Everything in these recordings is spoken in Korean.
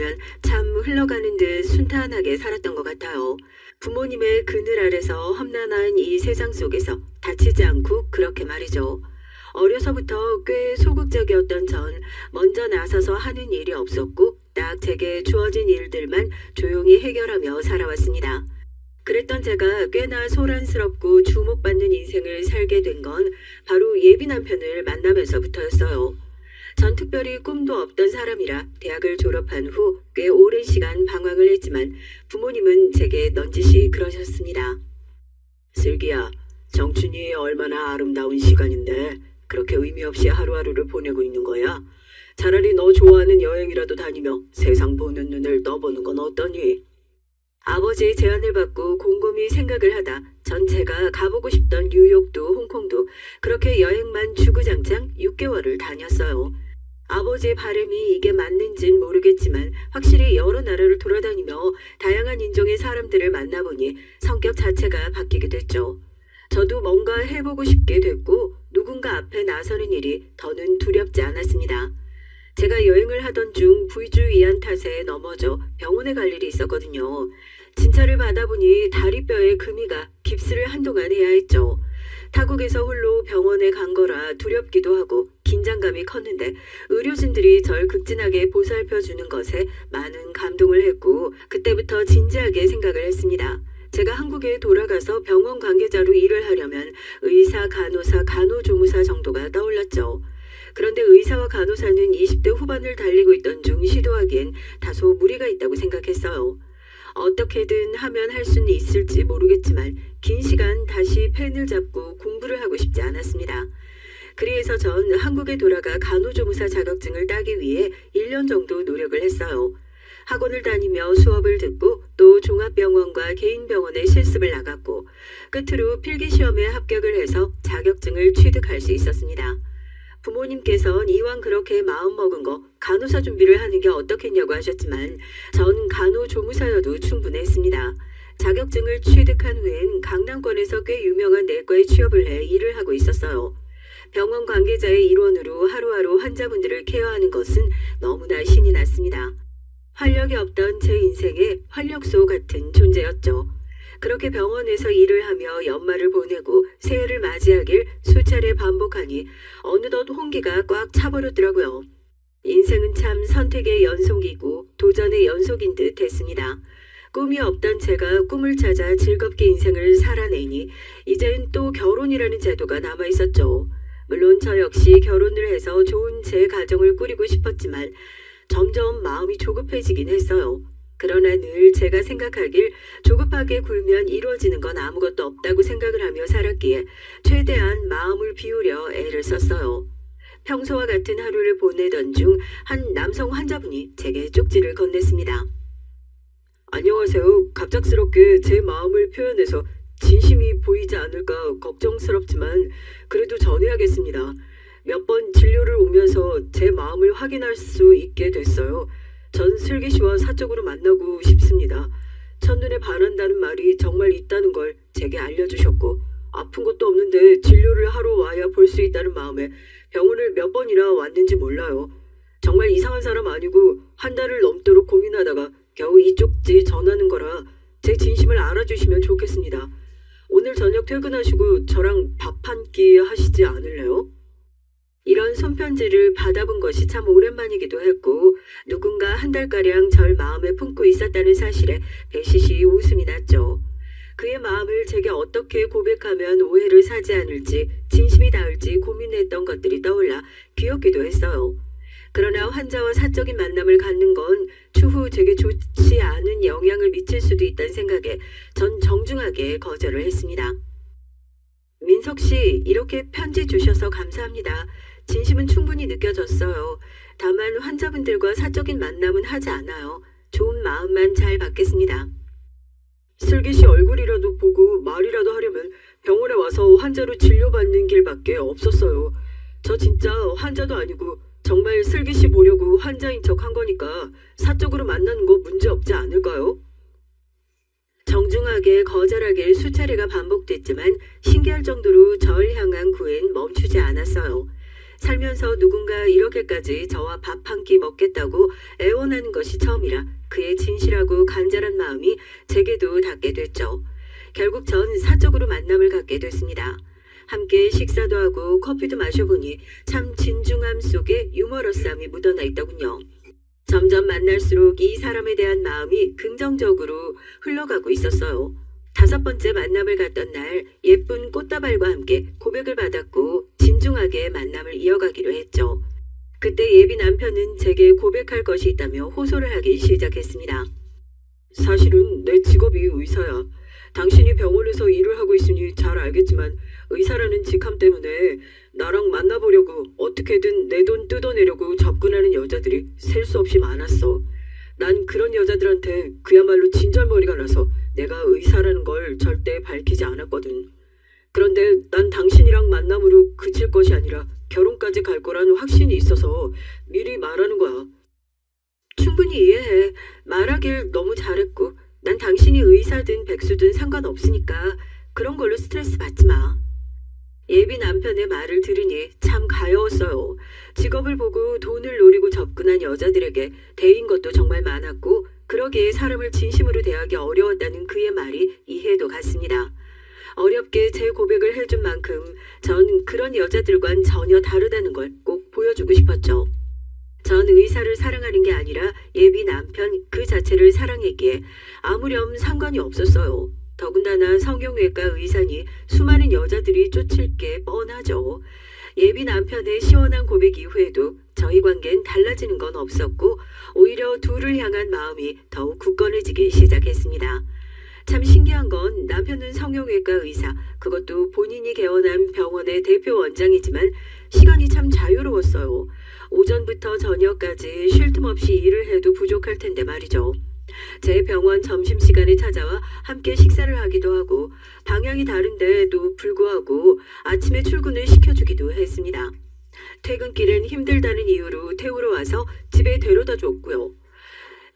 보면 참 흘러가는 듯 순탄하게 살았던 것 같아요. 부모님의 그늘 아래서 험난한 이 세상 속에서 다치지 않고 그렇게 말이죠. 어려서부터 꽤 소극적이었던 전 먼저 나서서 하는 일이 없었고 딱 제게 주어진 일들만 조용히 해결하며 살아왔습니다. 그랬던 제가 꽤나 소란스럽고 주목받는 인생을 살게 된 건 바로 예비 남편을 만나면서부터였어요. 전 특별히 꿈도 없던 사람이라 대학을 졸업한 후 꽤 오랜 시간 방황을 했지만 부모님은 제게 넌지시 그러셨습니다. 슬기야, 청춘이 얼마나 아름다운 시간인데 그렇게 의미 없이 하루하루를 보내고 있는 거야? 차라리 너 좋아하는 여행이라도 다니며 세상 보는 눈을 떠보는 건 어떠니? 아버지의 제안을 받고 곰곰이 생각을 하다 전 제가 가보고 싶던 뉴욕도 홍콩도 그렇게 여행만 주구장창 6개월을 다녔어요. 아버지의 바람이 이게 맞는진 모르겠지만 확실히 여러 나라를 돌아다니며 다양한 인종의 사람들을 만나보니 성격 자체가 바뀌게 됐죠. 저도 뭔가 해보고 싶게 됐고 누군가 앞에 나서는 일이 더는 두렵지 않았습니다. 제가 여행을 하던 중 부주의한 탓에 넘어져 병원에 갈 일이 있었거든요. 진찰을 받아보니 다리뼈에 금이가 깁스를 한동안 해야 했죠. 타국에서 홀로 병원에 간 거라 두렵기도 하고 긴장감이 컸는데 의료진들이 절 극진하게 보살펴주는 것에 많은 감동을 했고 그때부터 진지하게 생각을 했습니다. 제가 한국에 돌아가서 병원 관계자로 일을 하려면 의사, 간호사, 간호조무사 정도가 떠올랐죠. 그런데 의사와 간호사는 20대 후반을 달리고 있던 중 시도하기엔 다소 무리가 있다고 생각했어요. 어떻게든 하면 할 수는 있을지 모르겠지만 긴 시간 다시 펜을 잡고 공부를 하고 싶지 않았습니다. 그래서 전 한국에 돌아가 간호조무사 자격증을 따기 위해 1년 정도 노력을 했어요. 학원을 다니며 수업을 듣고 또 종합병원과 개인병원에 실습을 나갔고 끝으로 필기시험에 합격을 해서 자격증을 취득할 수 있었습니다. 부모님께서는 이왕 그렇게 마음먹은 거 간호사 준비를 하는 게 어떻겠냐고 하셨지만 전 간호조무사여도 충분했습니다. 자격증을 취득한 후엔 강남권에서 꽤 유명한 내과에 취업을 해 일을 하고 있었어요. 병원 관계자의 일원으로 하루하루 환자분들을 케어하는 것은 너무나 신이 났습니다. 활력이 없던 제 인생의 활력소 같은 존재였죠. 그렇게 병원에서 일을 하며 연말을 보내고 새해를 맞이하길 수차례 반복하니 어느덧 홍기가 꽉 차버렸더라고요. 인생은 참 선택의 연속이고 도전의 연속인 듯 했습니다. 꿈이 없던 제가 꿈을 찾아 즐겁게 인생을 살아내니 이젠 또 결혼이라는 제도가 남아있었죠. 물론 저 역시 결혼을 해서 좋은 제 가정을 꾸리고 싶었지만 점점 마음이 조급해지긴 했어요. 그러나 늘 제가 생각하길 조급하게 굴면 이루어지는 건 아무것도 없다고 생각을 하며 살았기에 최대한 마음을 비우려 애를 썼어요. 평소와 같은 하루를 보내던 중 한 남성 환자분이 제게 쪽지를 건넸습니다. 안녕하세요. 갑작스럽게 제 마음을 표현해서 진심이 보이지 않을까 걱정스럽지만 그래도 전해야겠습니다. 몇 번 진료를 오면서 제 마음을 확인할 수 있게 됐어요. 전 슬기 씨와 사적으로 만나고 싶습니다. 첫눈에 반한다는 말이 정말 있다는 걸 제게 알려주셨고 아픈 것도 없는데 진료를 하러 와야 볼 수 있다는 마음에 병원을 몇 번이나 왔는지 몰라요. 정말 이상한 사람 아니고 한 달을 넘도록 고민하다가 겨우 이 쪽지 전하는 거라 제 진심을 알아주시면 좋겠습니다. 오늘 저녁 퇴근하시고 저랑 밥 한 끼 하시지 않을래요? 이런 손편지를 받아본 것이 참 오랜만이기도 했고 누군가 한 달가량 절 마음에 품고 있었다는 사실에 배시시 웃음이 났죠. 그의 마음을 제게 어떻게 고백하면 오해를 사지 않을지 진심이 닿을지 고민했던 것들이 떠올라 귀엽기도 했어요. 그러나 환자와 사적인 만남을 갖는 건 추후 제게 좋지 않은 영향을 미칠 수도 있다는 생각에 전 정중하게 거절을 했습니다. 민석 씨, 이렇게 편지 주셔서 감사합니다. 진심은 충분히 느껴졌어요. 다만 환자분들과 사적인 만남은 하지 않아요. 좋은 마음만 잘 받겠습니다. 슬기 씨 얼굴이라도 보고 말이라도 하려면 병원에 와서 환자로 진료받는 길밖에 없었어요. 저 진짜 환자도 아니고 정말 슬기 씨 보려고 환자인 척 한 거니까 사적으로 만나는 거 문제 없지 않을까요? 정중하게 거절하길 수차례가 반복됐지만 신기할 정도로 절 향한 구애는 멈추지 않았어요. 살면서 누군가 이렇게까지 저와 밥 한 끼 먹겠다고 애원하는 것이 처음이라 그의 진실하고 간절한 마음이 제게도 닿게 됐죠. 결국 전 사적으로 만남을 갖게 됐습니다. 함께 식사도 하고 커피도 마셔보니 참 진중함 속에 유머러스함이 묻어나 있더군요. 점점 만날수록 이 사람에 대한 마음이 긍정적으로 흘러가고 있었어요. 5번째 만남을 갔던 날 예쁜 꽃다발과 함께 고백을 받았고 진중하게 만남을 이어가기로 했죠. 그때 예비 남편은 제게 고백할 것이 있다며 호소를 하기 시작했습니다. 사실은 내 직업이 의사야. 당신이 병원에서 일을 하고 있으니 잘 알겠지만 의사라는 직함 때문에 나랑 만나보려고 어떻게든 내 돈 뜯어내려고 접근하는 여자들이 셀 수 없이 많았어. 난 그런 여자들한테 그야말로 진절머리가 나서 내가 의사라는 걸 절대 밝히지 않았거든. 그런데 난 당신이랑 만남으로 그칠 것이 아니라 결혼까지 갈 거란 확신이 있어서 미리 말하는 거야. 충분히 이해해. 말하길 너무 잘했고 난 당신이 의사든 백수든 상관없으니까 그런 걸로 스트레스 받지 마. 예비 남편의 말을 들으니 참 가여웠어요. 직업을 보고 돈을 노리고 접근한 여자들에게 대인 것도 정말 많았고 그러기에 사람을 진심으로 대하기 어려웠다는 그의 말이 이해도 갔습니다. 어렵게 제 고백을 해준 만큼 전 그런 여자들과는 전혀 다르다는 걸 꼭 보여주고 싶었죠. 전 의사를 사랑하는 게 아니라 예비 남편 그 자체를 사랑했기에 아무렴 상관이 없었어요. 더군다나 성형외과 의사니 수많은 여자들이 쫓을 게 뻔하죠. 예비 남편의 시원한 고백 이후에도 저희 관계는 달라지는 건 없었고 오히려 둘을 향한 마음이 더욱 굳건해지기 시작했습니다. 참 신기한 건 남편은 성형외과 의사, 그것도 본인이 개원한 병원의 대표 원장이지만 시간이 참 자유로웠어요. 오전부터 저녁까지 쉴 틈 없이 일을 해도 부족할 텐데 말이죠. 제 병원 점심시간에 찾아와 함께 식사를 하기도 하고 방향이 다른데도 불구하고 아침에 출근을 시켜주기도 했습니다. 퇴근길엔 힘들다는 이유로 태우러 와서 집에 데려다 줬고요.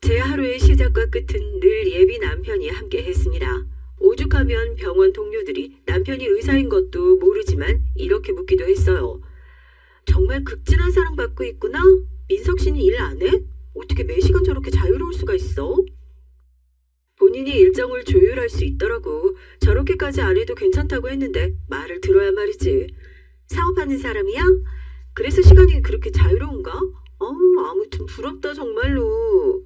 제 하루의 시작과 끝은 늘 예비 남편이 함께 했습니다. 오죽하면 병원 동료들이 남편이 의사인 것도 모르지만 이렇게 묻기도 했어요. 정말 극진한 사랑받고 있구나? 민석 씨는 일 안 해? 어떻게 매시간 저렇게 자유로울 수가 있어? 본인이 일정을 조율할 수 있더라고. 저렇게까지 안 해도 괜찮다고 했는데 말을 들어야 말이지. 사업하는 사람이야? 그래서 시간이 그렇게 자유로운가? 아무튼 부럽다 정말로.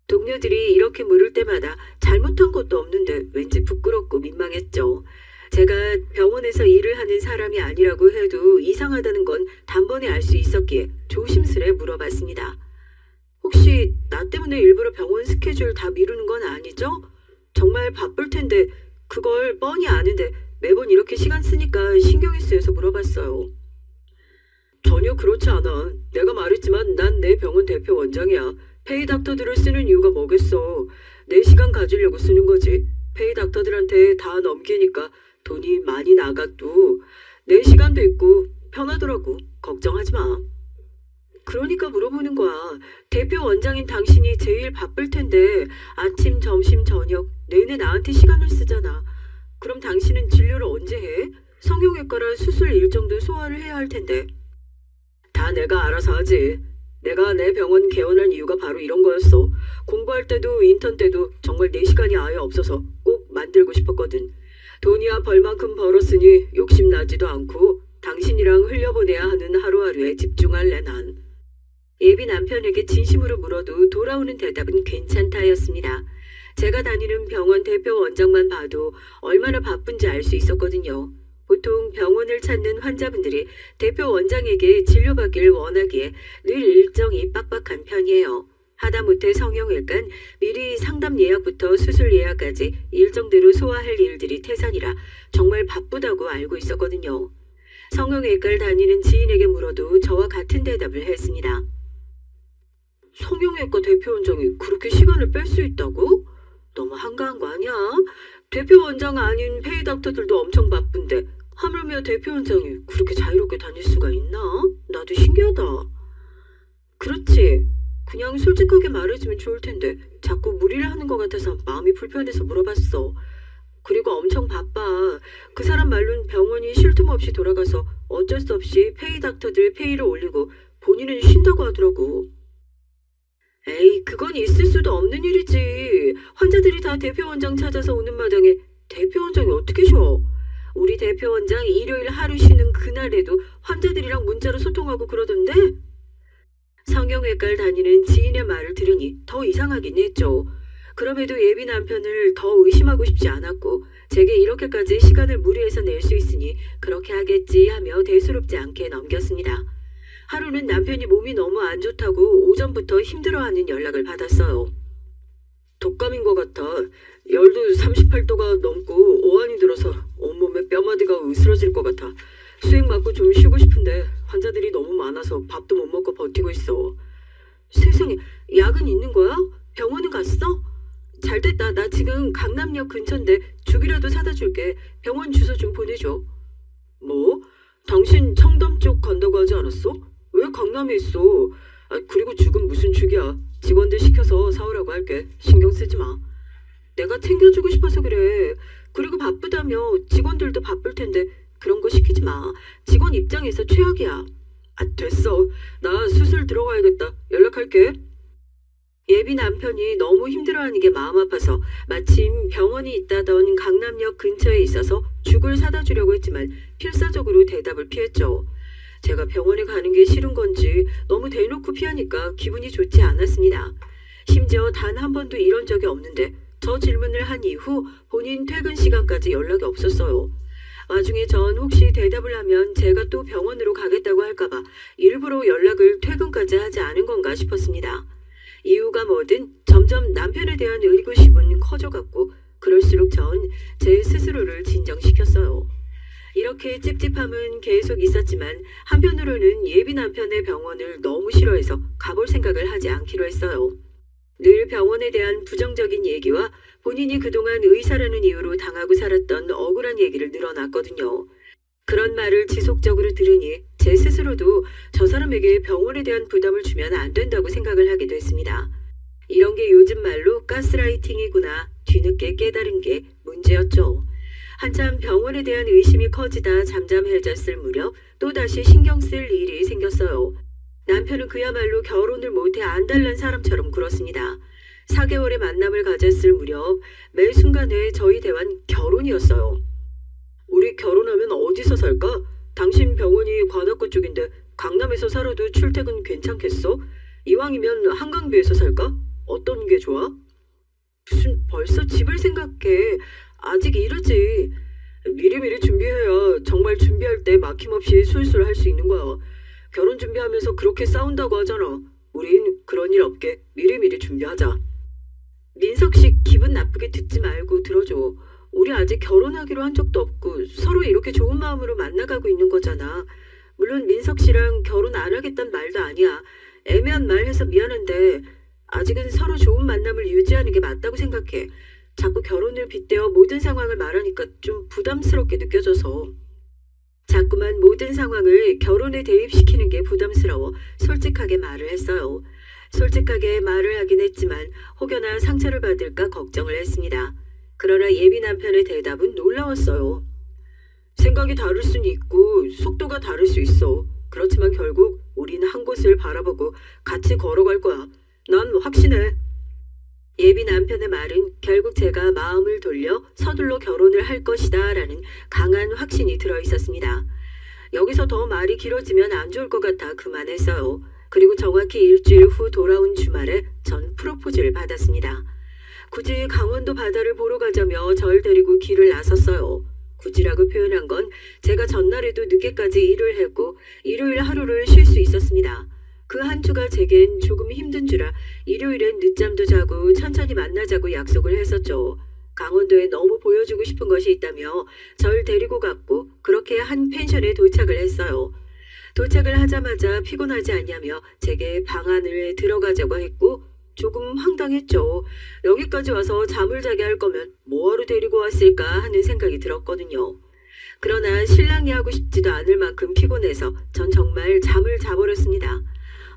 동료들이 이렇게 물을 때마다 잘못한 것도 없는데 왠지 부끄럽고 민망했죠. 제가 병원에서 일을 하는 사람이 아니라고 해도 이상하다는 건 단번에 알 수 있었기에 조심스레 물어봤습니다. 혹시 나 때문에 일부러 병원 스케줄 다 미루는 건 아니죠? 정말 바쁠 텐데 그걸 뻔히 아는데 매번 이렇게 시간 쓰니까 신경이 쓰여서 물어봤어요. 전혀 그렇지 않아. 내가 말했지만 난 내 병원 대표 원장이야. 페이 닥터들을 쓰는 이유가 뭐겠어. 내 시간 가지려고 쓰는 거지. 페이 닥터들한테 다 넘기니까 돈이 많이 나가도 내 시간도 있고 편하더라고. 걱정하지 마. 그러니까 물어보는 거야. 대표 원장인 당신이 제일 바쁠 텐데 아침, 점심, 저녁 내내 나한테 시간을 쓰잖아. 그럼 당신은 진료를 언제 해? 성형외과라 수술 일정도 소화를 해야 할 텐데. 다 내가 알아서 하지. 내가 내 병원 개원한 이유가 바로 이런 거였어. 공부할 때도 인턴 때도 정말 내 시간이 아예 없어서 꼭 만들고 싶었거든. 돈이야 벌만큼 벌었으니 욕심나지도 않고 당신이랑 흘려보내야 하는 하루하루에 집중할래 난. 예비 남편에게 진심으로 물어도 돌아오는 대답은 괜찮다였습니다. 제가 다니는 병원 대표 원장만 봐도 얼마나 바쁜지 알 수 있었거든요. 보통 병원을 찾는 환자분들이 대표 원장에게 진료받길 원하기에 늘 일정이 빡빡한 편이에요. 하다못해 성형외과는 미리 상담 예약부터 수술 예약까지 일정대로 소화할 일들이 태산이라 정말 바쁘다고 알고 있었거든요. 성형외과를 다니는 지인에게 물어도 저와 같은 대답을 했습니다. 성형외과 대표 원장이 그렇게 시간을 뺄 수 있다고? 너무 한가한 거 아니야? 대표 원장 아닌 페이 닥터들도 엄청 바쁜데 하물며 대표 원장이 그렇게 자유롭게 다닐 수가 있나? 나도 신기하다. 그렇지. 그냥 솔직하게 말해주면 좋을 텐데 자꾸 무리를 하는 것 같아서 마음이 불편해서 물어봤어. 그리고 엄청 바빠. 그 사람 말로는 병원이 쉴 틈 없이 돌아가서 어쩔 수 없이 페이 닥터들 페이를 올리고 본인은 쉰다고 하더라고. 에이, 그건 있을 수도 없는 일이지. 환자들이 다 대표 원장 찾아서 오는 마당에 대표 원장이 어떻게 쉬어? 우리 대표 원장 일요일 하루 쉬는 그날에도 환자들이랑 문자로 소통하고 그러던데? 성형외과를 다니는 지인의 말을 들으니 더 이상하긴 했죠. 그럼에도 예비 남편을 더 의심하고 싶지 않았고 제게 이렇게까지 시간을 무리해서 낼 수 있으니 그렇게 하겠지 하며 대수롭지 않게 넘겼습니다. 하루는 남편이 몸이 너무 안 좋다고 오전부터 힘들어하는 연락을 받았어요. 독감인 것 같아. 열도 38도가 넘고 오한이 들어서 온몸에 뼈마디가 으스러질 것 같아. 수액 맞고 좀 쉬고 싶은데 환자들이 너무 많아서 밥도 못 먹고 버티고 있어. 세상에, 약은 있는 거야? 병원은 갔어? 잘됐다. 나 지금 강남역 근처인데 죽이라도 사다 줄게. 병원 주소 좀 보내줘. 뭐? 당신 청담 쪽 간다고 하지 않았어? 왜 강남에 있어? 그리고 죽은 무슨 죽이야. 직원들 시켜서 사오라고 할게. 신경 쓰지 마. 내가 챙겨주고 싶어서 그래. 그리고 바쁘다며. 직원들도 바쁠 텐데 그런 거 시키지 마. 직원 입장에서 최악이야. 됐어. 나 수술 들어가야겠다. 연락할게. 예비 남편이 너무 힘들어하는 게 마음 아파서 마침 병원이 있다던 강남역 근처에 있어서 죽을 사다 주려고 했지만 필사적으로 대답을 피했죠. 제가 병원에 가는 게 싫은 건지 너무 대놓고 피하니까 기분이 좋지 않았습니다. 심지어 단 한 번도 이런 적이 없는데 저 질문을 한 이후 본인 퇴근 시간까지 연락이 없었어요. 와중에 전 혹시 대답을 하면 제가 또 병원으로 가겠다고 할까봐 일부러 연락을 퇴근까지 하지 않은 건가 싶었습니다. 이유가 뭐든 점점 남편에 대한 의구심은 커져갔고 그럴수록 전 제 스스로를 진정시켰어요. 이렇게 찝찝함은 계속 있었지만 한편으로는 예비 남편의 병원을 너무 싫어해서 가볼 생각을 하지 않기로 했어요. 늘 병원에 대한 부정적인 얘기와 본인이 그동안 의사라는 이유로 당하고 살았던 억울한 얘기를 늘어놨거든요. 그런 말을 지속적으로 들으니 제 스스로도 저 사람에게 병원에 대한 부담을 주면 안 된다고 생각을 하기도 했습니다. 이런 게 요즘 말로 가스라이팅이구나 뒤늦게 깨달은 게 문제였죠. 한참 병원에 대한 의심이 커지다 잠잠해졌을 무렵 또다시 신경 쓸 일이 생겼어요. 남편은 그야말로 결혼을 못해 안달난 사람처럼 굴었습니다. 4개월의 만남을 가졌을 무렵 매 순간에 저희 대화는 결혼이었어요. 우리 결혼하면 어디서 살까? 당신 병원이 관악구 쪽인데 강남에서 살아도 출퇴근 괜찮겠어? 이왕이면 한강뷰에서 살까? 어떤 게 좋아? 무슨 벌써 집을 생각해. 아직 이르지. 미리미리 준비해야 정말 준비할 때 막힘없이 술술 할 수 있는 거야. 결혼 준비하면서 그렇게 싸운다고 하잖아. 우린 그런 일 없게 미리미리 준비하자. 민석 씨 기분 나쁘게 듣지 말고 들어줘. 우리 아직 결혼하기로 한 적도 없고 서로 이렇게 좋은 마음으로 만나가고 있는 거잖아. 물론 민석 씨랑 결혼 안 하겠단 말도 아니야. 애매한 말 해서 미안한데 아직은 서로 좋은 만남을 유지하는 게 맞다고 생각해. 자꾸 결혼을 빗대어 모든 상황을 말하니까 좀 부담스럽게 느껴져서. 자꾸만 모든 상황을 결혼에 대입시키는 게 부담스러워 솔직하게 말을 했어요. 솔직하게 말을 하긴 했지만 혹여나 상처를 받을까 걱정을 했습니다. 그러나 예비 남편의 대답은 놀라웠어요. 생각이 다를 수는 있고 속도가 다를 수 있어. 그렇지만 결국 우리는 한 곳을 바라보고 같이 걸어갈 거야. 난 확신해. 예비 남편의 말은 결국 제가 마음을 돌려 서둘러 결혼을 할 것이다 라는 강한 확신이 들어있었습니다. 여기서 더 말이 길어지면 안 좋을 것 같아 그만했어요. 그리고 정확히 일주일 후 돌아온 주말에 전 프로포즈를 받았습니다. 굳이 강원도 바다를 보러 가자며 절 데리고 길을 나섰어요. 굳이라고 표현한 건 제가 전날에도 늦게까지 일을 했고 일요일 하루를 쉴 수 있었습니다. 그 한 주가 제겐 조금 힘든 주라 일요일엔 늦잠도 자고 천천히 만나자고 약속을 했었죠. 강원도에 너무 보여주고 싶은 것이 있다며 절 데리고 갔고 그렇게 한 펜션에 도착을 했어요. 도착을 하자마자 피곤하지 않냐며 제게 방 안을 들어가자고 했고 조금 황당했죠. 여기까지 와서 잠을 자게 할 거면 뭐하러 데리고 왔을까 하는 생각이 들었거든요. 그러나 신랑이 하고 싶지도 않을 만큼 피곤해서 전 정말 잠을 자버렸습니다.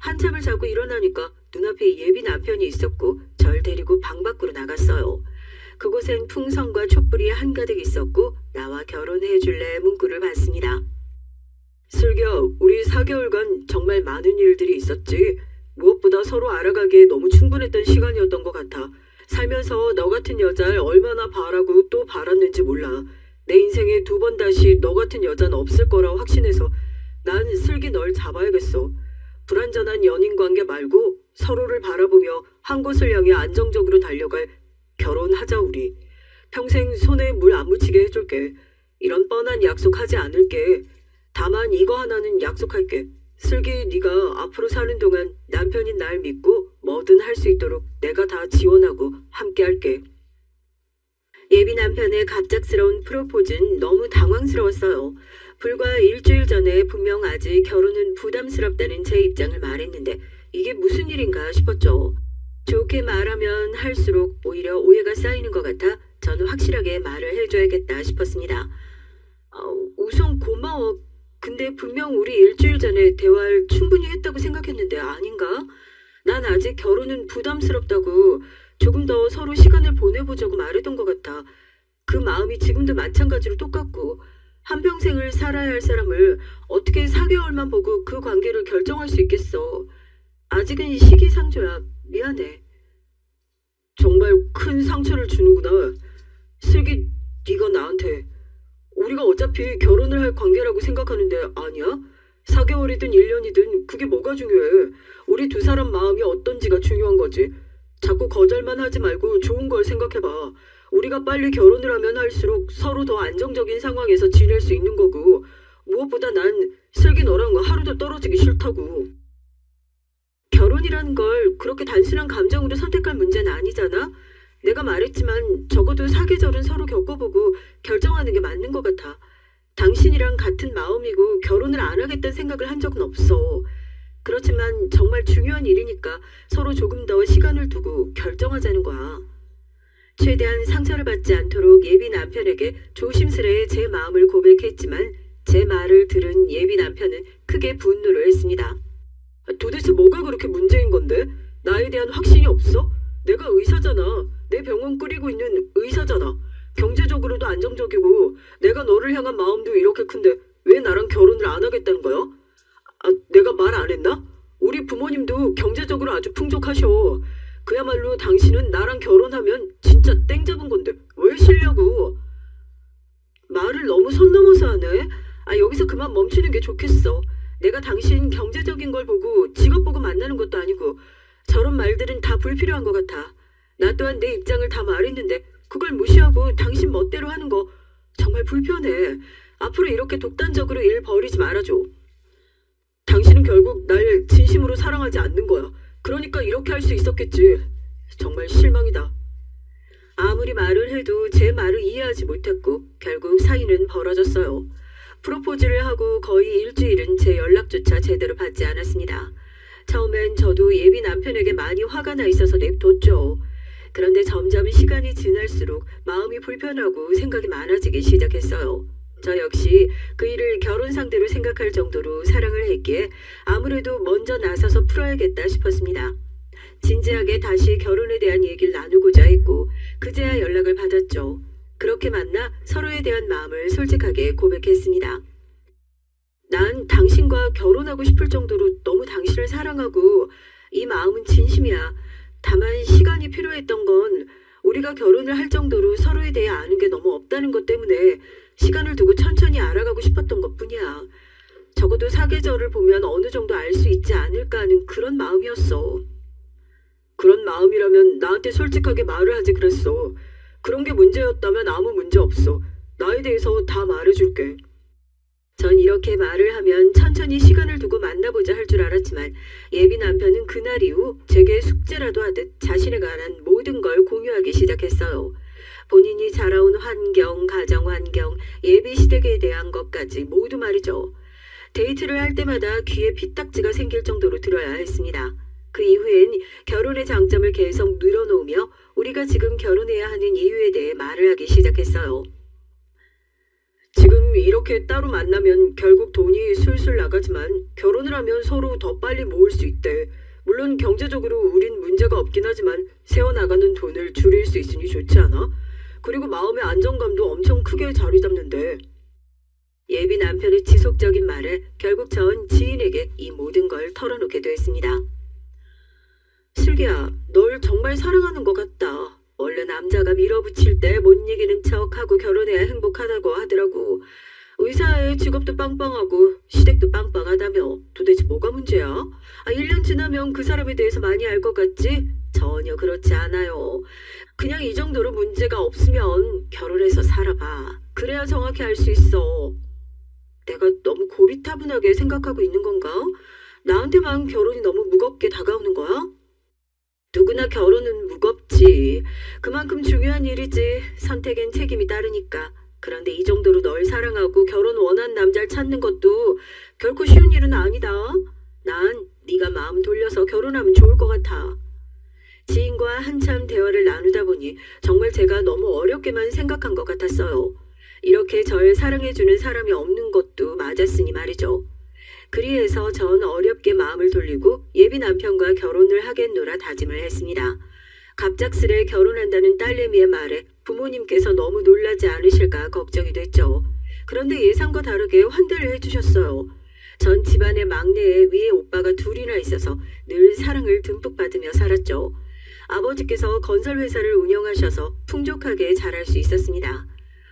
한참을 자고 일어나니까 눈앞에 예비 남편이 있었고 절 데리고 방 밖으로 나갔어요. 그곳엔 풍선과 촛불이 한가득 있었고 나와 결혼해 줄래 문구를 봤습니다. 슬기야, 우리 4개월간 정말 많은 일들이 있었지. 무엇보다 서로 알아가기에 너무 충분했던 시간이었던 것 같아. 살면서 너 같은 여자를 얼마나 바라고 또 바랐는지 몰라. 내 인생에 2번 다시 너 같은 여자는 없을 거라 확신해서 난 슬기 널 잡아야겠어. 불완전한 연인 관계 말고 서로를 바라보며 한 곳을 향해 안정적으로 달려갈 결혼하자 우리. 평생 손에 물 안 묻히게 해줄게. 이런 뻔한 약속하지 않을게. 다만 이거 하나는 약속할게. 슬기 네가 앞으로 사는 동안 남편인 날 믿고 뭐든 할 수 있도록 내가 다 지원하고 함께 할게. 예비 남편의 갑작스러운 프로포즈는 너무 당황스러웠어요. 불과 일주일 전에 분명 아직 결혼은 부담스럽다는 제 입장을 말했는데 이게 무슨 일인가 싶었죠. 좋게 말하면 할수록 오히려 오해가 쌓이는 것 같아 저는 확실하게 말을 해줘야겠다 싶었습니다. 우선 고마워. 근데 분명 우리 일주일 전에 대화를 충분히 했다고 생각했는데 아닌가? 난 아직 결혼은 부담스럽다고 조금 더 서로 시간을 보내보자고 말했던 것 같아. 그 마음이 지금도 마찬가지로 똑같고 한평생을 살아야 할 사람을 어떻게 4개월만 보고 그 관계를 결정할 수 있겠어. 아직은 시기상조야. 미안해. 정말 큰 상처를 주는구나. 슬기, 네가 나한테 우리가 어차피 결혼을 할 관계라고 생각하는데 아니야? 4개월이든 1년이든 그게 뭐가 중요해. 우리 2사람 마음이 어떤지가 중요한 거지. 자꾸 거절만 하지 말고 좋은 걸 생각해봐. 우리가 빨리 결혼을 하면 할수록 서로 더 안정적인 상황에서 지낼 수 있는 거고 무엇보다 난 슬기 너랑 하루도 떨어지기 싫다고. 결혼이란 걸 그렇게 단순한 감정으로 선택할 문제는 아니잖아. 내가 말했지만 적어도 사계절은 서로 겪어보고 결정하는 게 맞는 것 같아. 당신이랑 같은 마음이고 결혼을 안 하겠다는 생각을 한 적은 없어. 그렇지만 정말 중요한 일이니까 서로 조금 더 시간을 두고 결정하자는 거야. 최대한 상처를 받지 않도록 예비 남편에게 조심스레 제 마음을 고백했지만 제 말을 들은 예비 남편은 크게 분노를 했습니다. 도대체 뭐가 그렇게 문제인 건데? 나에 대한 확신이 없어? 내가 의사잖아. 내 병원 꾸리고 있는 의사잖아. 경제적으로도 안정적이고 내가 너를 향한 마음도 이렇게 큰데 왜 나랑 결혼을 안 하겠다는 거야? 내가 말 안 했나? 우리 부모님도 경제적으로 아주 풍족하셔. 그야말로 당신은 나랑 결혼하면 진짜 땡 잡은 건데 왜 싫냐고. 말을 너무 선 넘어서 하네. 여기서 그만 멈추는 게 좋겠어. 내가 당신 경제적인 걸 보고 직업 보고 만나는 것도 아니고 저런 말들은 다 불필요한 것 같아. 나 또한 내 입장을 다 말했는데 그걸 무시하고 당신 멋대로 하는 거 정말 불편해. 앞으로 이렇게 독단적으로 일 벌이지 말아줘. 당신은 결국 날 진심으로 사랑하지 않는 거야. 그러니까 이렇게 할 수 있었겠지. 정말 실망이다. 아무리 말을 해도 제 말을 이해하지 못했고 결국 사이는 벌어졌어요. 프로포즈를 하고 거의 일주일은 제 연락조차 제대로 받지 않았습니다. 처음엔 저도 예비 남편에게 많이 화가 나 있어서 냅뒀죠. 그런데 점점 시간이 지날수록 마음이 불편하고 생각이 많아지기 시작했어요. 저 역시 그 일을 결혼 상대로 생각할 정도로 사랑을 했기에 아무래도 먼저 나서서 풀어야겠다 싶었습니다. 진지하게 다시 결혼에 대한 얘기를 나누고자 했고 그제야 연락을 받았죠. 그렇게 만나 서로에 대한 마음을 솔직하게 고백했습니다. 난 당신과 결혼하고 싶을 정도로 너무 당신을 사랑하고 이 마음은 진심이야. 다만 시간이 필요했던 건 우리가 결혼을 할 정도로 서로에 대해 아는 게 너무 없다는 것 때문에 시간을 두고 천천히 알아가고 싶었던 것뿐이야. 적어도 사계절을 보면 어느 정도 알 수 있지 않을까 하는 그런 마음이었어. 그런 마음이라면 나한테 솔직하게 말을 하지 그랬어. 그런 게 문제였다면 아무 문제 없어. 나에 대해서 다 말해줄게. 전 이렇게 말을 하면 천천히 시간을 두고 만나보자 할 줄 알았지만 예비 남편은 그날 이후 제게 숙제라도 하듯 자신에 관한 모든 걸 공유하기 시작했어요. 본인이 자라온 환경, 가정 환경, 예비 시댁에 대한 것까지 모두 말이죠. 데이트를 할 때마다 귀에 피딱지가 생길 정도로 들어야 했습니다. 그 이후엔 결혼의 장점을 계속 늘어놓으며 우리가 지금 결혼해야 하는 이유에 대해 말을 하기 시작했어요. 지금 이렇게 따로 만나면 결국 돈이 술술 나가지만 결혼을 하면 서로 더 빨리 모을 수 있대. 물론 경제적으로 우린 문제가 없긴 하지만 세워나가는 돈을 줄일 수 있으니 좋지 않아? 그리고 마음의 안정감도 엄청 크게 자리 잡는데. 예비 남편의 지속적인 말에 결국 전 지인에게 이 모든 걸 털어놓게 됐습니다. 슬기야, 널 정말 사랑하는 것 같다. 원래 남자가 밀어붙일 때 못 이기는 척하고 결혼해야 행복하다고 하더라고. 의사의 직업도 빵빵하고 시댁도 빵빵하다며 도대체 뭐가 문제야? 1년 지나면 그 사람에 대해서 많이 알 것 같지? 전혀 그렇지 않아요. 그냥 이 정도로 문제가 없으면 결혼해서 살아봐. 그래야 정확히 알 수 있어. 내가 너무 고리타분하게 생각하고 있는 건가? 나한테만 결혼이 너무 무겁게 다가오는 거야? 누구나 결혼은 무겁지. 그만큼 중요한 일이지. 선택엔 책임이 따르니까. 그런데 이 정도로 널 사랑하고 결혼 원하는 남자를 찾는 것도 결코 쉬운 일은 아니다. 난 네가 마음 돌려서 결혼하면 좋을 것 같아. 지인과 한참 대화를 나누다 보니 정말 제가 너무 어렵게만 생각한 것 같았어요. 이렇게 절 사랑해주는 사람이 없는 것도 맞았으니 말이죠. 그리해서 전 어렵게 마음을 돌리고 예비 남편과 결혼을 하겠노라 다짐을 했습니다. 갑작스레 결혼한다는 딸내미의 말에 부모님께서 너무 놀라지 않으실까 걱정이 됐죠. 그런데 예상과 다르게 환대를 해주셨어요. 전 집안의 막내에 위에 오빠가 둘이나 있어서 늘 사랑을 듬뿍 받으며 살았죠. 아버지께서 건설회사를 운영하셔서 풍족하게 자랄 수 있었습니다.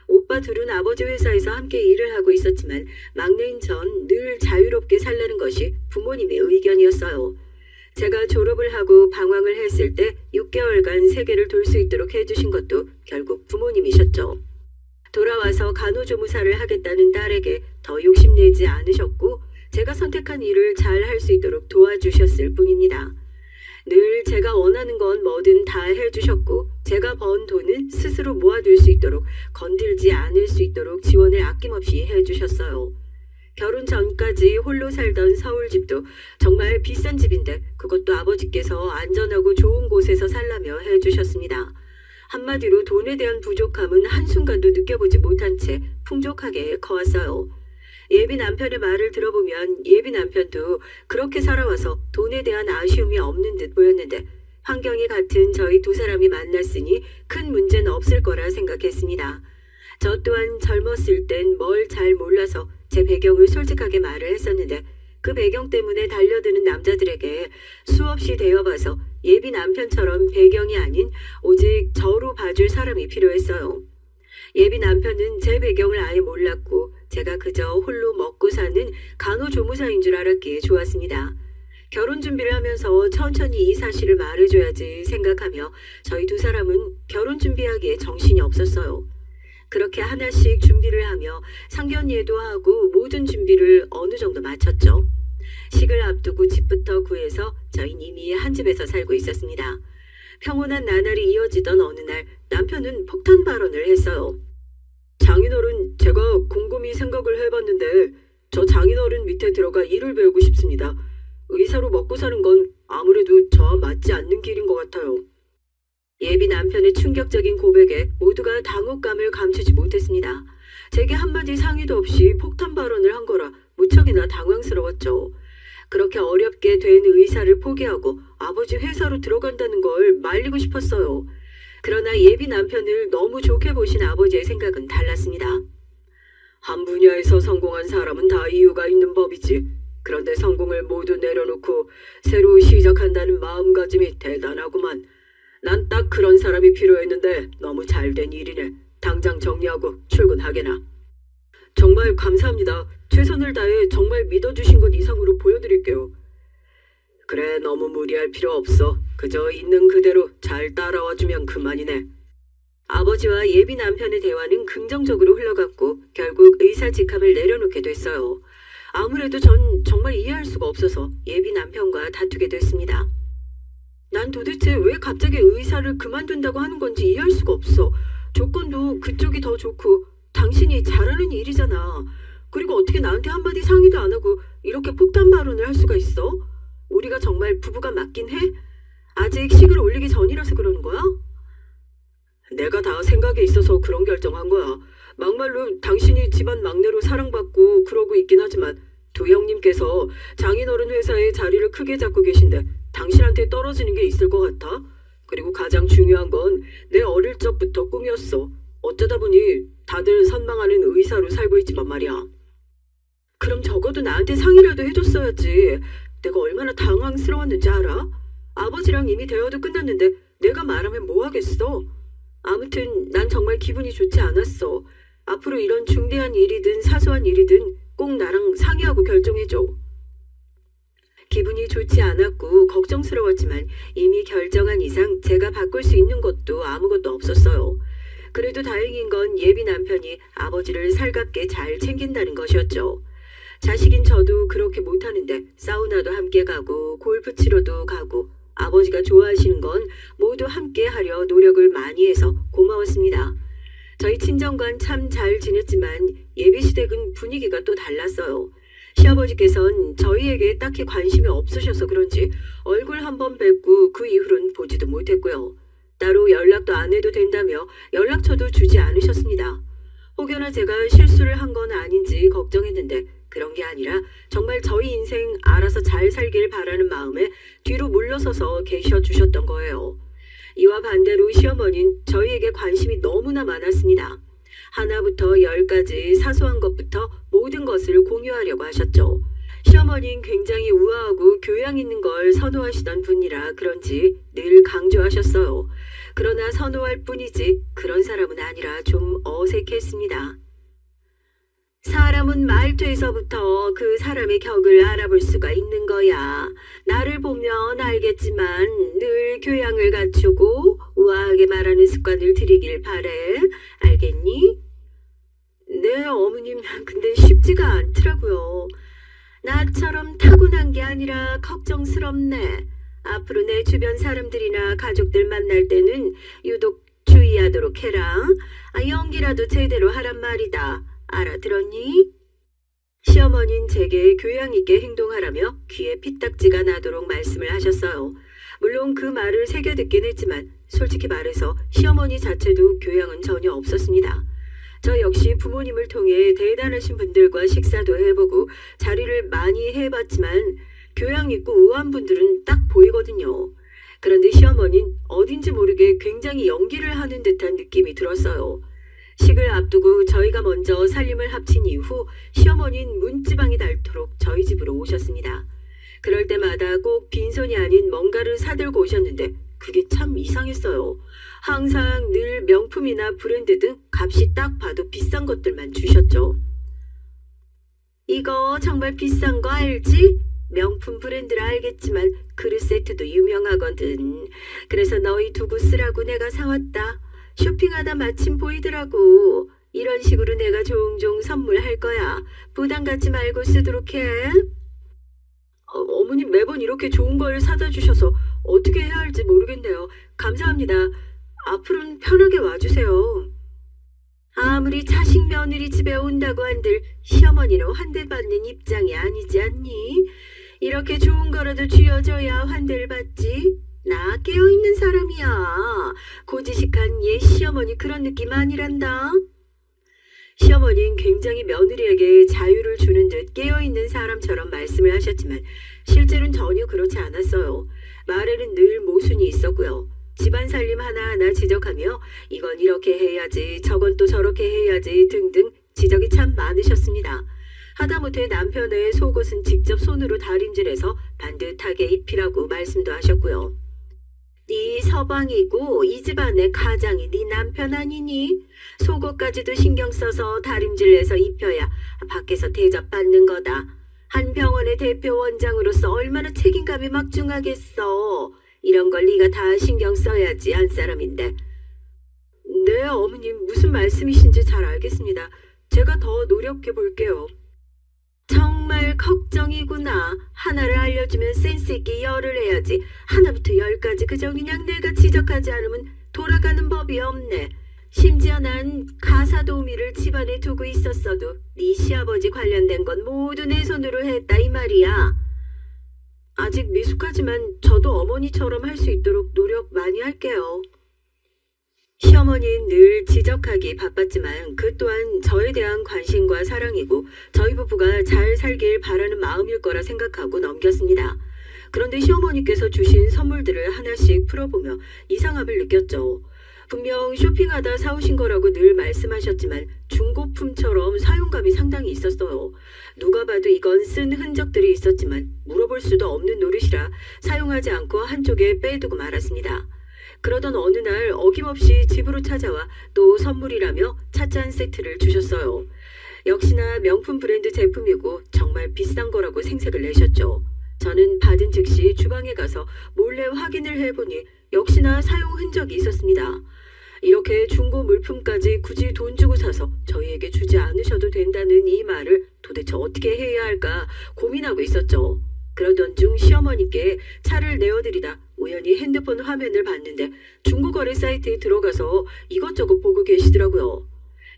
오빠 둘은 아버지 회사에서 함께 일을 하고 있었지만 막내인 전 늘 자유롭게 살라는 것이 부모님의 의견이었어요. 제가 졸업을 하고 방황을 했을 때 6개월간 세계를 돌 수 있도록 해주신 것도 결국 부모님이셨죠. 돌아와서 간호조무사를 하겠다는 딸에게 더 욕심내지 않으셨고 제가 선택한 일을 잘 할 수 있도록 도와주셨을 뿐입니다. 늘 제가 원하는 건 뭐든 다 해주셨고 제가 번 돈은 스스로 모아둘 수 있도록 건들지 않을 수 있도록 지원을 아낌없이 해주셨어요. 결혼 전까지 홀로 살던 서울집도 정말 비싼 집인데 그것도 아버지께서 안전하고 좋은 곳에서 살라며 해주셨습니다. 한마디로 돈에 대한 부족함은 한순간도 느껴보지 못한 채 풍족하게 커왔어요. 예비 남편의 말을 들어보면 예비 남편도 그렇게 살아와서 돈에 대한 아쉬움이 없는 듯 보였는데 환경이 같은 저희 두 사람이 만났으니 큰 문제는 없을 거라 생각했습니다. 저 또한 젊었을 땐 뭘 잘 몰라서 제 배경을 솔직하게 말을 했었는데 그 배경 때문에 달려드는 남자들에게 수없이 대여봐서 예비 남편처럼 배경이 아닌 오직 저로 봐줄 사람이 필요했어요. 예비 남편은 제 배경을 아예 몰랐고 제가 그저 홀로 먹고 사는 간호조무사인 줄 알았기에 좋았습니다. 결혼 준비를 하면서 천천히 이 사실을 말해줘야지 생각하며 저희 두 사람은 결혼 준비하기에 정신이 없었어요. 그렇게 하나씩 준비를 하며 상견례도 하고 모든 준비를 어느 정도 마쳤죠. 식을 앞두고 집부터 구해서 저희는 이미 한 집에서 살고 있었습니다. 평온한 나날이 이어지던 어느 날 남편은 폭탄 발언을 했어요. 장인어른, 제가 곰곰이 생각을 해봤는데 저 장인어른 밑에 들어가 일을 배우고 싶습니다. 의사로 먹고 사는 건 아무래도 저와 맞지 않는 길인 것 같아요. 예비 남편의 충격적인 고백에 모두가 당혹감을 감추지 못했습니다. 제게 한마디 상의도 없이 폭탄 발언을 한 거라 무척이나 당황스러웠죠. 그렇게 어렵게 된 의사를 포기하고 아버지 회사로 들어간다는 걸 말리고 싶었어요. 그러나 예비 남편을 너무 좋게 보신 아버지의 생각은 달랐습니다. 한 분야에서 성공한 사람은 다 이유가 있는 법이지. 그런데 성공을 모두 내려놓고 새로 시작한다는 마음가짐이 대단하구만. 난 딱 그런 사람이 필요했는데 너무 잘된 일이네. 당장 정리하고 출근하게나. 정말 감사합니다. 최선을 다해 정말 믿어주신 것 이상으로 보여드릴게요. 그래, 너무 무리할 필요 없어. 그저 있는 그대로 잘 따라와주면 그만이네. 아버지와 예비 남편의 대화는 긍정적으로 흘러갔고 결국 의사 직함을 내려놓게 됐어요. 아무래도 전 정말 이해할 수가 없어서 예비 남편과 다투게 됐습니다. 난 도대체 왜 갑자기 의사를 그만둔다고 하는 건지 이해할 수가 없어. 조건도 그쪽이 더 좋고 당신이 잘하는 일이잖아. 그리고 어떻게 나한테 한마디 상의도 안 하고 이렇게 폭탄 발언을 할 수가 있어? 우리가 정말 부부가 맞긴 해? 아직 식을 올리기 전이라서 그러는 거야? 내가 다 생각에 있어서 그런 결정한 거야. 막말로 당신이 집안 막내로 사랑받고 그러고 있긴 하지만 두 형님께서 장인어른 회사에 자리를 크게 잡고 계신데 당신한테 떨어지는 게 있을 것 같아? 그리고 가장 중요한 건 내 어릴 적부터 꿈이었어. 어쩌다 보니 다들 선망하는 의사로 살고 있지만 말이야. 그럼 적어도 나한테 상의라도 해줬어야지. 내가 얼마나 당황스러웠는지 알아? 아버지랑 이미 대화도 끝났는데 내가 말하면 뭐 하겠어? 아무튼 난 정말 기분이 좋지 않았어. 앞으로 이런 중대한 일이든 사소한 일이든 꼭 나랑 상의하고 결정해줘. 기분이 좋지 않았고 걱정스러웠지만 이미 결정한 이상 제가 바꿀 수 있는 것도 아무것도 없었어요. 그래도 다행인 건 예비 남편이 아버지를 살갑게 잘 챙긴다는 것이었죠. 자식인 저도 그렇게 못하는데 사우나도 함께 가고 골프 치러도 가고 아버지가 좋아하시는 건 모두 함께 하려 노력을 많이 해서 고마웠습니다. 저희 친정관 참 잘 지냈지만 예비시댁은 분위기가 또 달랐어요. 시아버지께선 저희에게 딱히 관심이 없으셔서 그런지 얼굴 한번 뵙고 그 이후로는 보지도 못했고요. 따로 연락도 안 해도 된다며 연락처도 주지 않으셨습니다. 혹여나 제가 실수를 한 건 아닌지 걱정했는데 그런 게 아니라 정말 저희 인생 알아서 잘 살길 바라는 마음에 뒤로 물러서서 계셔 주셨던 거예요. 이와 반대로 시어머니는 저희에게 관심이 너무나 많았습니다. 하나부터 열까지 사소한 것부터 모든 것을 공유하려고 하셨죠. 시어머니는 굉장히 우아하고 교양 있는 걸 선호하시던 분이라 그런지 늘 강조하셨어요. 그러나 선호할 뿐이지 그런 사람은 아니라 좀 어색했습니다. 사람은 말투에서부터 그 사람의 격을 알아볼 수가 있는 거야. 나를 보면 알겠지만 늘 교양을 갖추고 우아하게 말하는 습관을 들이길 바래. 알겠니? 네, 어머님. 근데 쉽지가 않더라고요. 나처럼 타고난 게 아니라 걱정스럽네. 앞으로 내 주변 사람들이나 가족들 만날 때는 유독 주의하도록 해라. 연기라도 제대로 하란 말이다. 알아들었니? 시어머니는 제게 교양 있게 행동하라며 귀에 피딱지가 나도록 말씀을 하셨어요. 물론 그 말을 새겨 듣긴 했지만 솔직히 말해서 시어머니 자체도 교양은 전혀 없었습니다. 저 역시 부모님을 통해 대단하신 분들과 식사도 해보고 자리를 많이 해봤지만 교양 있고 우아한 분들은 딱 보이거든요. 그런데 시어머니는 어딘지 모르게 굉장히 연기를 하는 듯한 느낌이 들었어요. 식을 앞두고 저희가 먼저 살림을 합친 이후 시어머니는 문지방이 닳도록 저희 집으로 오셨습니다. 그럴 때마다 꼭 빈손이 아닌 뭔가를 사들고 오셨는데 그게 참 이상했어요. 항상 늘 명품이나 브랜드 등 값이 딱 봐도 비싼 것들만 주셨죠. 이거 정말 비싼 거 알지? 명품 브랜드라 알겠지만 그릇 세트도 유명하거든. 그래서 너희 두고 쓰라고 내가 사왔다. 쇼핑하다 마침 보이더라고. 이런 식으로 내가 종종 선물할 거야. 부담 갖지 말고 쓰도록 해. 어머님 매번 이렇게 좋은 걸 사다 주셔서 어떻게 해야 할지 모르겠네요. 감사합니다. 앞으로는 편하게 와주세요. 아무리 자식 며느리 집에 온다고 한들 시어머니는 환대받는 입장이 아니지 않니? 이렇게 좋은 거라도 쥐어줘야 환대를 받지. 나 깨어있는 사람이야. 고지식한 옛 시어머니 그런 느낌 아니란다. 시어머니는 굉장히 며느리에게 자유를 주는 듯 깨어있는 사람처럼 말씀을 하셨지만 실제로는 전혀 그렇지 않았어요. 말에는 늘 모순이 있었고요. 집안 살림 하나하나 지적하며 이건 이렇게 해야지 저건 또 저렇게 해야지 등등 지적이 참 많으셨습니다. 하다못해 남편의 속옷은 직접 손으로 다림질해서 반듯하게 입히라고 말씀도 하셨고요. 네 서방이고 이 집안의 가장이 네 남편 아니니? 속옷까지도 신경 써서 다림질해서 입혀야 밖에서 대접받는 거다. 한 병원의 대표 원장으로서 얼마나 책임감이 막중하겠어. 이런 걸 네가 다 신경 써야지 한 사람인데. 네, 어머님 무슨 말씀이신지 잘 알겠습니다. 제가 더 노력해 볼게요. 정말 걱정이구나. 하나를 알려주면 센스 있게 열을 해야지. 하나부터 열까지 그저 그냥 내가 지적하지 않으면 돌아가는 법이 없네. 심지어 난 가사 도우미를 집안에 두고 있었어도 네 시아버지 관련된 건 모두 내 손으로 했다 이 말이야. 아직 미숙하지만 저도 어머니처럼 할 수 있도록 노력 많이 할게요. 시어머니는 늘 지적하기 바빴지만 그 또한 저에 대한 관심과 사랑이고 저희 부부가 잘 살길 바라는 마음일 거라 생각하고 넘겼습니다. 그런데 시어머니께서 주신 선물들을 하나씩 풀어보며 이상함을 느꼈죠. 분명 쇼핑하다 사오신 거라고 늘 말씀하셨지만 중고품처럼 사용감이 상당히 있었어요. 누가 봐도 이건 쓴 흔적들이 있었지만 물어볼 수도 없는 노릇이라 사용하지 않고 한쪽에 빼두고 말았습니다. 그러던 어느 날 어김없이 집으로 찾아와 또 선물이라며 찻잔 세트를 주셨어요. 역시나 명품 브랜드 제품이고 정말 비싼 거라고 생색을 내셨죠. 저는 받은 즉시 주방에 가서 몰래 확인을 해보니 역시나 사용 흔적이 있었습니다. 이렇게 중고 물품까지 굳이 돈 주고 사서 저희에게 주지 않으셔도 된다는 이 말을 도대체 어떻게 해야 할까 고민하고 있었죠. 그러던 중 시어머니께 차를 내어드리다 우연히 핸드폰 화면을 봤는데 중고거래 사이트에 들어가서 이것저것 보고 계시더라고요.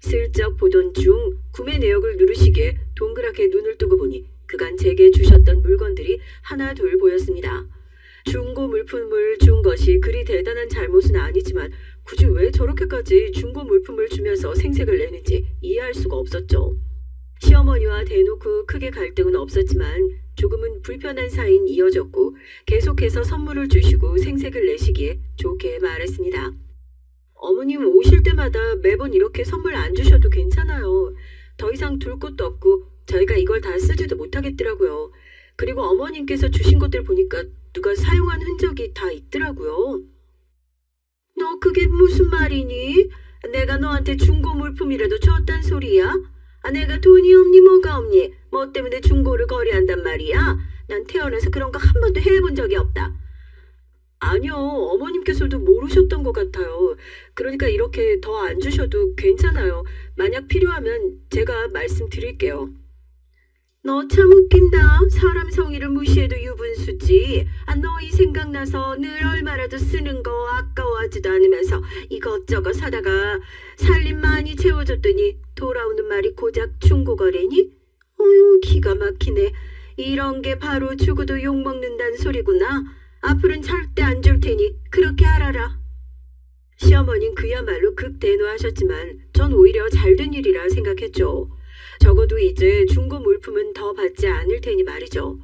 슬쩍 보던 중 구매 내역을 누르시기에 동그랗게 눈을 뜨고 보니 그간 제게 주셨던 물건들이 하나 둘 보였습니다. 중고 물품을 준 것이 그리 대단한 잘못은 아니지만 굳이 왜 저렇게까지 중고 물품을 주면서 생색을 내는지 이해할 수가 없었죠. 시어머니와 대놓고 크게 갈등은 없었지만 조금은 불편한 사이는 이어졌고 계속해서 선물을 주시고 생색을 내시기에 좋게 말했습니다. 어머님 오실 때마다 매번 이렇게 선물 안 주셔도 괜찮아요. 더 이상 둘 곳도 없고 저희가 이걸 다 쓰지도 못하겠더라고요. 그리고 어머님께서 주신 것들 보니까 누가 사용한 흔적이 다 있더라고요. 너 그게 무슨 말이니? 내가 너한테 중고 물품이라도 줬단 소리야? 내가 돈이 없니 뭐가 없니? 뭐 때문에 중고를 거래한단 말이야? 난 태어나서 그런 거 한 번도 해본 적이 없다. 아니요, 어머님께서도 모르셨던 것 같아요. 그러니까 이렇게 더 안 주셔도 괜찮아요. 만약 필요하면 제가 말씀드릴게요. 너 참 웃긴다. 사람 성의를 무시해도 유분수지. 너희 생각나서 늘 얼마라도 쓰는 거 아까워하지도 않으면서 이것저것 사다가 살림 많이 채워줬더니 돌아오는 말이 고작 중고거래니? 어휴, 기가 막히네. 이런 게 바로 주고도 욕먹는다는 소리구나. 앞으로는 절대 안 줄 테니 그렇게 알아라. 시어머니는 그야말로 극대노하셨지만 전 오히려 잘된 일이라 생각했죠. 적어도 이제 중고 물품은 더 받지 않을 테니 말이죠.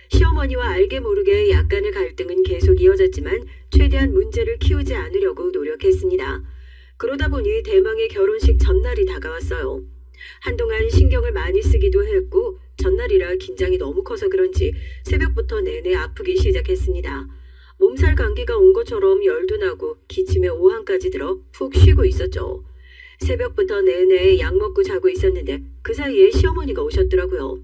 시어머니와 알게 모르게 약간의 갈등은 계속 이어졌지만 최대한 문제를 키우지 않으려고 노력했습니다. 그러다 보니 대망의 결혼식 전날이 다가왔어요. 한동안 신경을 많이 쓰기도 했고 전날이라 긴장이 너무 커서 그런지 새벽부터 내내 아프기 시작했습니다. 몸살 감기가 온 것처럼 열도 나고 기침에 오한까지 들어 푹 쉬고 있었죠. 새벽부터 내내 약 먹고 자고 있었는데 그 사이에 시어머니가 오셨더라고요.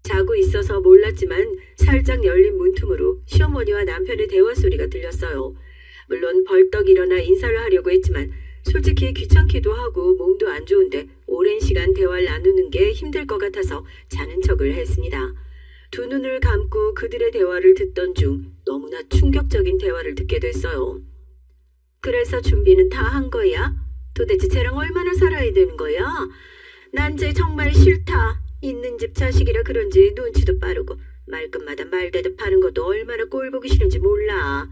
자고 있어서 몰랐지만 살짝 열린 문틈으로 시어머니와 남편의 대화 소리가 들렸어요. 물론 벌떡 일어나 인사를 하려고 했지만 솔직히 귀찮기도 하고 몸도 안 좋은데 오랜 시간 대화를 나누는 게 힘들 것 같아서 자는 척을 했습니다. 두 눈을 감고 그들의 대화를 듣던 중 너무나 충격적인 대화를 듣게 됐어요. 그래서 준비는 다 한 거야? 도대체 쟤랑 얼마나 살아야 되는 거야? 난 쟤 정말 싫다. 있는 집 자식이라 그런지 눈치도 빠르고 말끝마다 말대답 하는 것도 얼마나 꼴 보기 싫은지 몰라.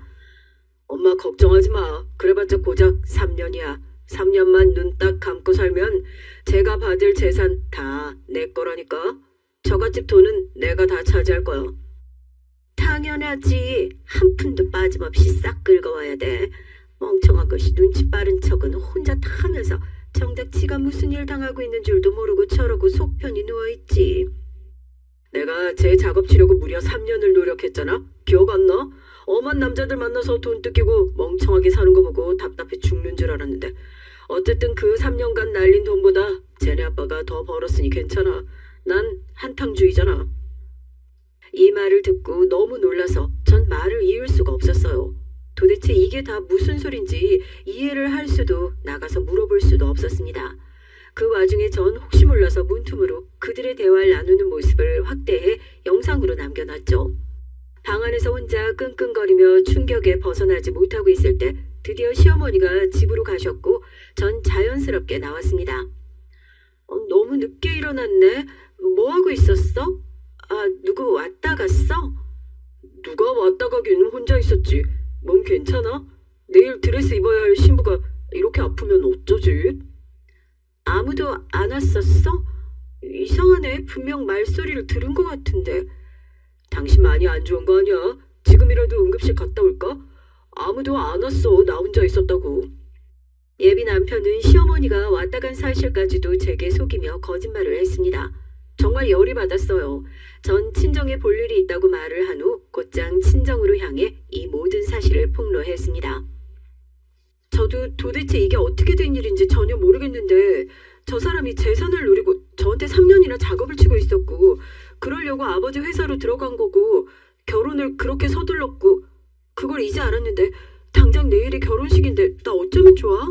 엄마 걱정하지 마. 그래봤자 고작 3년이야. 3년만 눈 딱 감고 살면 제가 받을 재산 다 내 거라니까. 저갓집 돈은 내가 다 차지할 거야. 당연하지. 한 푼도 빠짐없이 싹 긁어와야 돼. 멍청한 것이 눈치 빠른 척은 혼자 다 하면서 정작 지가 무슨 일 당하고 있는 줄도 모르고 저러고 속 편히 누워있지. 내가 제 작업 치려고 무려 3년을 노력했잖아. 기억 안 나? 엄한 남자들 만나서 돈 뜯기고 멍청하게 사는 거 보고 답답해 죽는 줄 알았는데 어쨌든 그 3년간 날린 돈보다 쟤네 아빠가 더 벌었으니 괜찮아. 난 한탕주의잖아. 이 말을 듣고 너무 놀라서 전 말을 이을 수가 없었어요. 도대체 이게 다 무슨 소린지 이해를 할 수도 나가서 물어볼 수도 없었습니다. 그 와중에 전 혹시 몰라서 문틈으로 그들의 대화를 나누는 모습을 확대해 영상으로 남겨놨죠. 방 안에서 혼자 끙끙거리며 충격에 벗어나지 못하고 있을 때 드디어 시어머니가 집으로 가셨고 전 자연스럽게 나왔습니다. 너무 늦게 일어났네. 뭐 하고 있었어? 누구 왔다 갔어? 누가 왔다 가기는 혼자 있었지. 몸 괜찮아? 내일 드레스 입어야 할 신부가 이렇게 아프면 어쩌지? 아무도 안 왔었어? 이상하네. 분명 말소리를 들은 것 같은데. 당신 많이 안 좋은 거 아니야? 지금이라도 응급실 갔다 올까? 아무도 안 왔어. 나 혼자 있었다고. 예비 남편은 시어머니가 왔다 간 사실까지도 제게 속이며 거짓말을 했습니다. 정말 열이 받았어요. 전 친정에 볼 일이 있다고 말을 한 후 곧장 친정으로 향해 이 모든 사실을 폭로했습니다. 저도 도대체 이게 어떻게 된 일인지 전혀 모르겠는데 저 사람이 재산을 노리고 저한테 3년이나 작업을 치고 있었고 그러려고 아버지 회사로 들어간 거고 결혼을 그렇게 서둘렀고 그걸 이제 알았는데 당장 내일이 결혼식인데 나 어쩌면 좋아?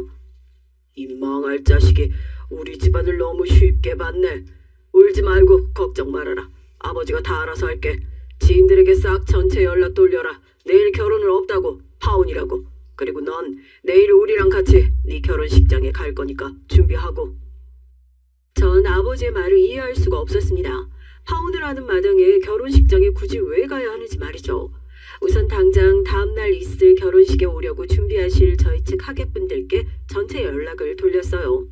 이 망할 자식이 우리 집안을 너무 쉽게 봤네. 울지 말고 걱정 말아라. 아버지가 다 알아서 할게. 지인들에게 싹 전체 연락 돌려라. 내일 결혼을 없다고 파혼이라고. 그리고 넌 내일 우리랑 같이 네 결혼식장에 갈 거니까 준비하고. 전 아버지의 말을 이해할 수가 없었습니다. 파혼을 하는 마당에 결혼식장에 굳이 왜 가야 하는지 말이죠. 우선 당장 다음날 있을 결혼식에 오려고 준비하실 저희 측 하객분들께 전체 연락을 돌렸어요.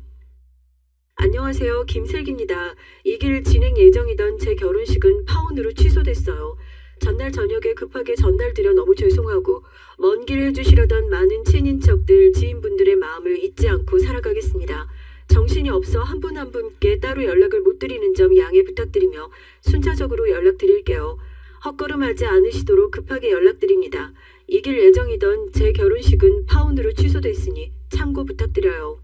안녕하세요. 김슬기입니다. 이 길 진행 예정이던 제 결혼식은 파혼으로 취소됐어요. 전날 저녁에 급하게 전달드려 너무 죄송하고 먼 길 해주시려던 많은 친인척들, 지인분들의 마음을 잊지 않고 살아가겠습니다. 정신이 없어 한 분 한 분께 따로 연락을 못 드리는 점 양해 부탁드리며 순차적으로 연락드릴게요. 헛걸음하지 않으시도록 급하게 연락드립니다. 이길 예정이던 제 결혼식은 파혼으로 취소됐으니 참고 부탁드려요.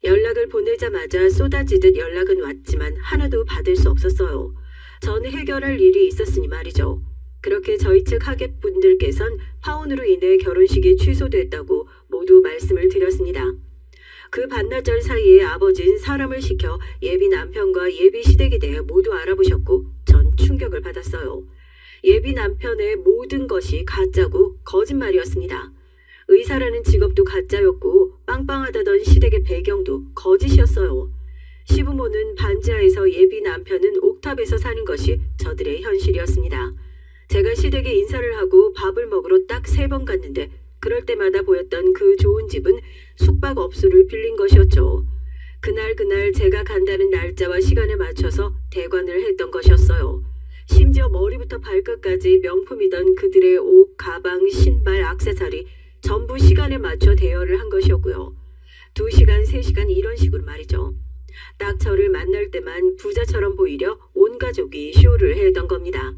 연락을 보내자마자 쏟아지듯 연락은 왔지만 하나도 받을 수 없었어요. 전 해결할 일이 있었으니 말이죠. 그렇게 저희 측 하객분들께선 파혼으로 인해 결혼식이 취소됐다고 모두 말씀을 드렸습니다. 그 반나절 사이에 아버지는 사람을 시켜 예비 남편과 예비 시댁에 대해 모두 알아보셨고 전 충격을 받았어요. 예비 남편의 모든 것이 가짜고 거짓말이었습니다. 의사라는 직업도 가짜였고 빵빵하다던 시댁의 배경도 거짓이었어요. 시부모는 반지하에서 예비 남편은 옥탑에서 사는 것이 저들의 현실이었습니다. 제가 시댁에 인사를 하고 밥을 먹으러 딱 3번 갔는데 그럴 때마다 보였던 그 좋은 집은 숙박업소를 빌린 것이었죠. 그날 제가 간다는 날짜와 시간에 맞춰서 대관을 했던 것이었어요. 심지어 머리부터 발끝까지 명품이던 그들의 옷, 가방, 신발, 액세서리 전부 시간에 맞춰 대여를 한 것이었고요. 2시간, 3시간 이런 식으로 말이죠. 딱 저를 만날 때만 부자처럼 보이려 온 가족이 쇼를 해던 겁니다.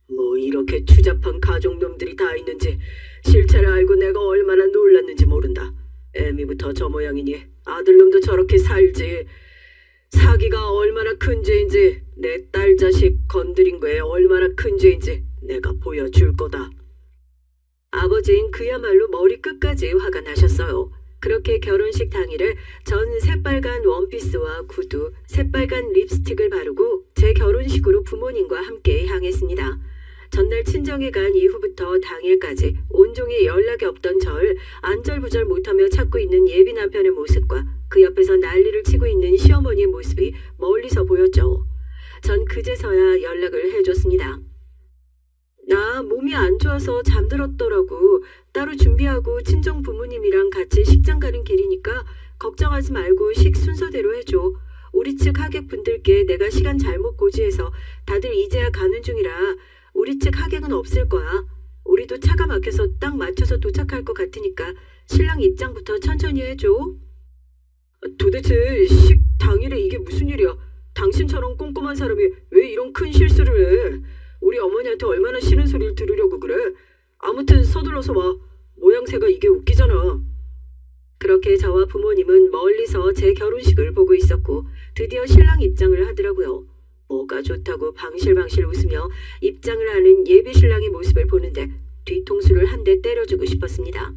뭐 이렇게 추잡한 가족놈들이 다 있는지 실체를 알고 내가 얼마나 놀랐는지 모른다. 애미부터 저 모양이니 아들놈도 저렇게 살지. 사기가 얼마나 큰 죄인지 내 딸 자식 건드린 거에 얼마나 큰 죄인지 내가 보여줄 거다. 아버지는 그야말로 머리끝까지 화가 나셨어요. 그렇게 결혼식 당일에 전 새빨간 원피스와 구두, 새빨간 립스틱을 바르고 제 결혼식으로 부모님과 함께 향했습니다. 전날 친정에 간 이후부터 당일까지 온종일 연락이 없던 절 안절부절 못하며 찾고 있는 예비 남편의 모습과 그 옆에서 난리를 치고 있는 시어머니의 모습이 멀리서 보였죠. 전 그제서야 연락을 해줬습니다. 나 몸이 안 좋아서 잠들었더라고. 따로 준비하고 친정 부모님이랑 같이 식장 가는 길이니까 걱정하지 말고 식 순서대로 해줘. 우리 측 하객분들께 내가 시간 잘못 고지해서 다들 이제야 가는 중이라 우리 측 하객은 없을 거야. 우리도 차가 막혀서 딱 맞춰서 도착할 것 같으니까 신랑 입장부터 천천히 해줘. 도대체 식 당일에 이게 무슨 일이야? 당신처럼 꼼꼼한 사람이 왜 이런 큰 실수를 해? 우리 어머니한테 얼마나 싫은 소리를 들으려고 그래? 아무튼 서둘러서 와. 모양새가 이게 웃기잖아. 그렇게 저와 부모님은 멀리서 제 결혼식을 보고 있었고 드디어 신랑 입장을 하더라고요. 뭐가 좋다고 방실방실 웃으며 입장을 하는 예비 신랑의 모습을 보는데 뒤통수를 한 대 때려주고 싶었습니다.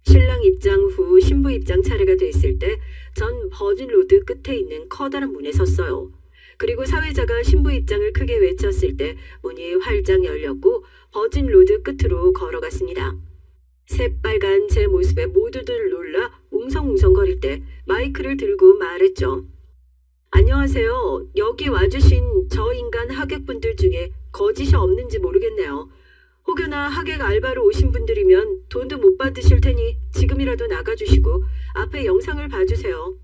신랑 입장 후 신부 입장 차례가 됐을 때 전 버진로드 끝에 있는 커다란 문에 섰어요. 그리고 사회자가 신부 입장을 크게 외쳤을 때 문이 활짝 열렸고 버진로드 끝으로 걸어갔습니다. 새빨간 제 모습에 모두들 놀라 웅성웅성거릴 때 마이크를 들고 말했죠. 안녕하세요. 여기 와주신 저 인간 하객분들 중에 거짓이 없는지 모르겠네요. 혹여나 하객 알바로 오신 분들이면 돈도 못 받으실 테니 지금이라도 나가주시고 앞에 영상을 봐주세요.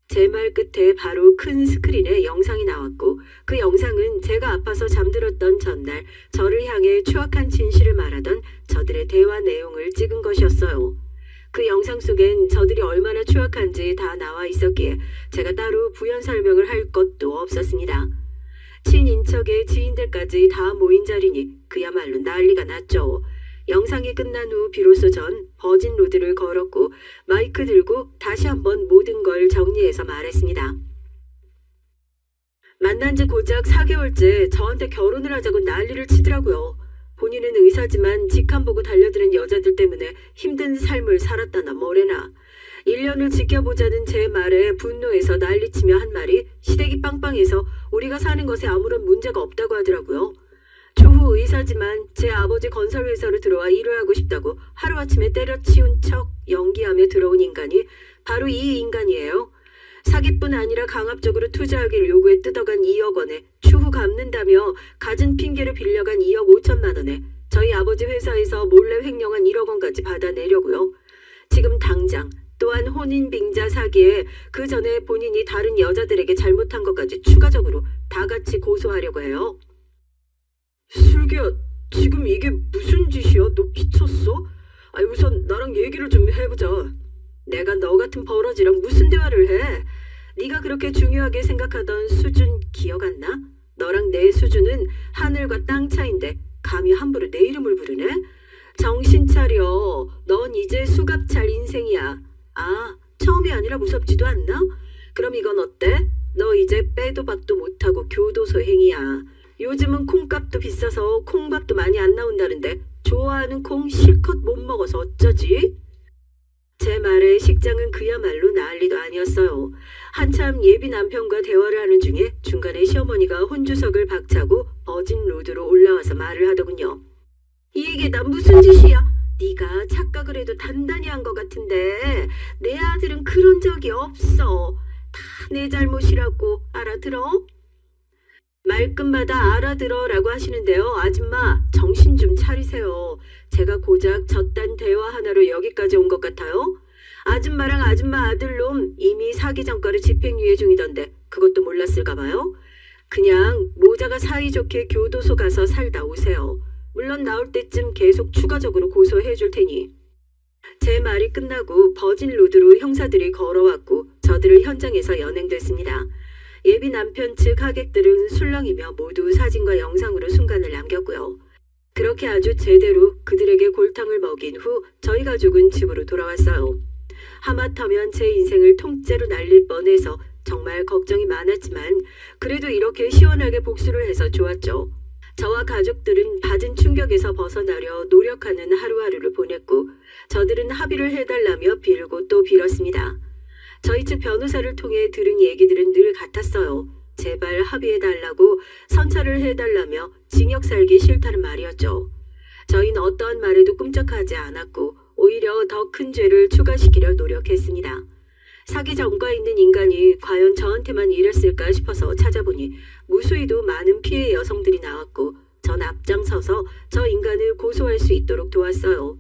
제 말 끝에 바로 큰 스크린에 영상이 나왔고 그 영상은 제가 아파서 잠들었던 전날 저를 향해 추악한 진실을 말하던 저들의 대화 내용을 찍은 것이었어요. 그 영상 영상 속엔 저들이 얼마나 추악한지 다 나와 있었기에 제가 따로 부연 설명을 할 것도 없었습니다. 친인척의 지인들까지 다 모인 자리니 그야말로 난리가 났죠. 영상이 끝난 후 비로소 전 버진 로드를 걸었고 마이크 들고 다시 한번 모든 걸 정리해서 말했습니다. 만난 지 고작 4개월째 저한테 결혼을 하자고 난리를 치더라고요. 본인은 의사지만 직함 보고 달려드는 여자들 때문에 힘든 삶을 살았다나 뭐래나. 1년을 지켜보자는 제 말에 분노해서 난리치며 한 말이 시댁이 빵빵해서 우리가 사는 것에 아무런 문제가 없다고 하더라고요. 조후 의사지만 제 아버지 건설회사로 들어와 일을 하고 싶다고 하루아침에 때려치운 척 연기하며 들어온 인간이 바로 이 인간이에요. 사기뿐 아니라 강압적으로 투자하기를 요구해 뜯어간 2억 원에 추후 갚는다며 갖은 핑계를 빌려간 2억 5천만 원에 저희 아버지 회사에서 몰래 횡령한 1억 원까지 받아내려고요. 지금 당장 또한 혼인빙자 사기에 그 전에 본인이 다른 여자들에게 잘못한 것까지 추가적으로 다 같이 고소하려고 해요. 슬기야, 지금 이게 무슨 짓이야? 너 미쳤어? 우선 나랑 얘기를 좀 해보자. 내가 너 같은 버러지랑 무슨 대화를 해? 네가 그렇게 중요하게 생각하던 수준 기억 안 나? 너랑 내 수준은 하늘과 땅 차인데 감히 함부로 내 이름을 부르네? 정신 차려. 넌 이제 수갑찰 인생이야. 처음이 아니라 무섭지도 않나? 그럼 이건 어때? 너 이제 빼도 박도 못하고 교도소 행이야. 요즘은 콩값도 비싸서 콩밥도 많이 안 나온다는데 좋아하는 콩 실컷 못 먹어서 어쩌지? 제 말에 식장은 그야말로 난리도 아니었어요. 한참 예비 남편과 대화를 하는 중에 중간에 시어머니가 혼주석을 박차고 버진 로드로 올라와서 말을 하더군요. 이게 다 무슨 짓이야? 네가 착각을 해도 단단히 한 것 같은데 내 아들은 그런 적이 없어. 다 내 잘못이라고 알아들어? 말끝마다 알아들어라고 하시는데요. 아줌마 정신 좀 차리세요. 제가 고작 저딴 대화 하나로 여기까지 온 것 같아요? 아줌마랑 아줌마 아들놈 이미 사기 전과를 집행유예 중이던데 그것도 몰랐을까 봐요? 그냥 모자가 사이좋게 교도소 가서 살다 오세요. 물론 나올 때쯤 계속 추가적으로 고소해 줄 테니. 제 말이 끝나고 버진 로드로 형사들이 걸어왔고 저들을 현장에서 연행됐습니다. 예비 남편 측 하객들은 술렁이며 모두 사진과 영상으로 순간을 남겼고요. 그렇게 아주 제대로 그들에게 골탕을 먹인 후 저희 가족은 집으로 돌아왔어요. 하마터면 제 인생을 통째로 날릴 뻔해서 정말 걱정이 많았지만 그래도 이렇게 시원하게 복수를 해서 좋았죠. 저와 가족들은 받은 충격에서 벗어나려 노력하는 하루하루를 보냈고 저들은 합의를 해달라며 빌고 또 빌었습니다. 저희 측 변호사를 통해 들은 얘기들은 늘 같았어요. 제발 합의해달라고, 선처를 해달라며 징역 살기 싫다는 말이었죠. 저희는 어떠한 말에도 꿈쩍하지 않았고 오히려 더 큰 죄를 추가시키려 노력했습니다. 사기 전과 있는 인간이 과연 저한테만 이랬을까 싶어서 찾아보니 무수히도 많은 피해 여성들이 나왔고 전 앞장서서 저 인간을 고소할 수 있도록 도왔어요.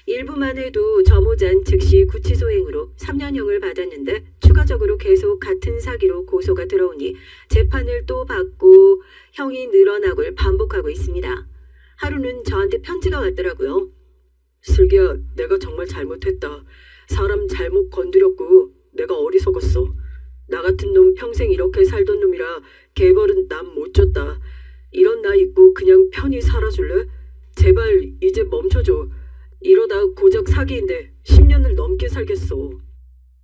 일부만 해도 저 모자는 즉시 구치소행으로 3년형을 받았는데 추가적으로 계속 같은 사기로 고소가 들어오니 재판을 또 받고 형이 늘어나고 반복하고 있습니다. 하루는 저한테 편지가 왔더라고요. 슬기야, 내가 정말 잘못했다. 사람 잘못 건드렸고 내가 어리석었어. 나 같은 놈 평생 이렇게 살던 놈이라 개벌은 남 못 줬다. 이런 나 있고 그냥 편히 살아줄래? 제발 이제 멈춰줘. 이러다 고작 사기인데 10년을 넘게 살겠어.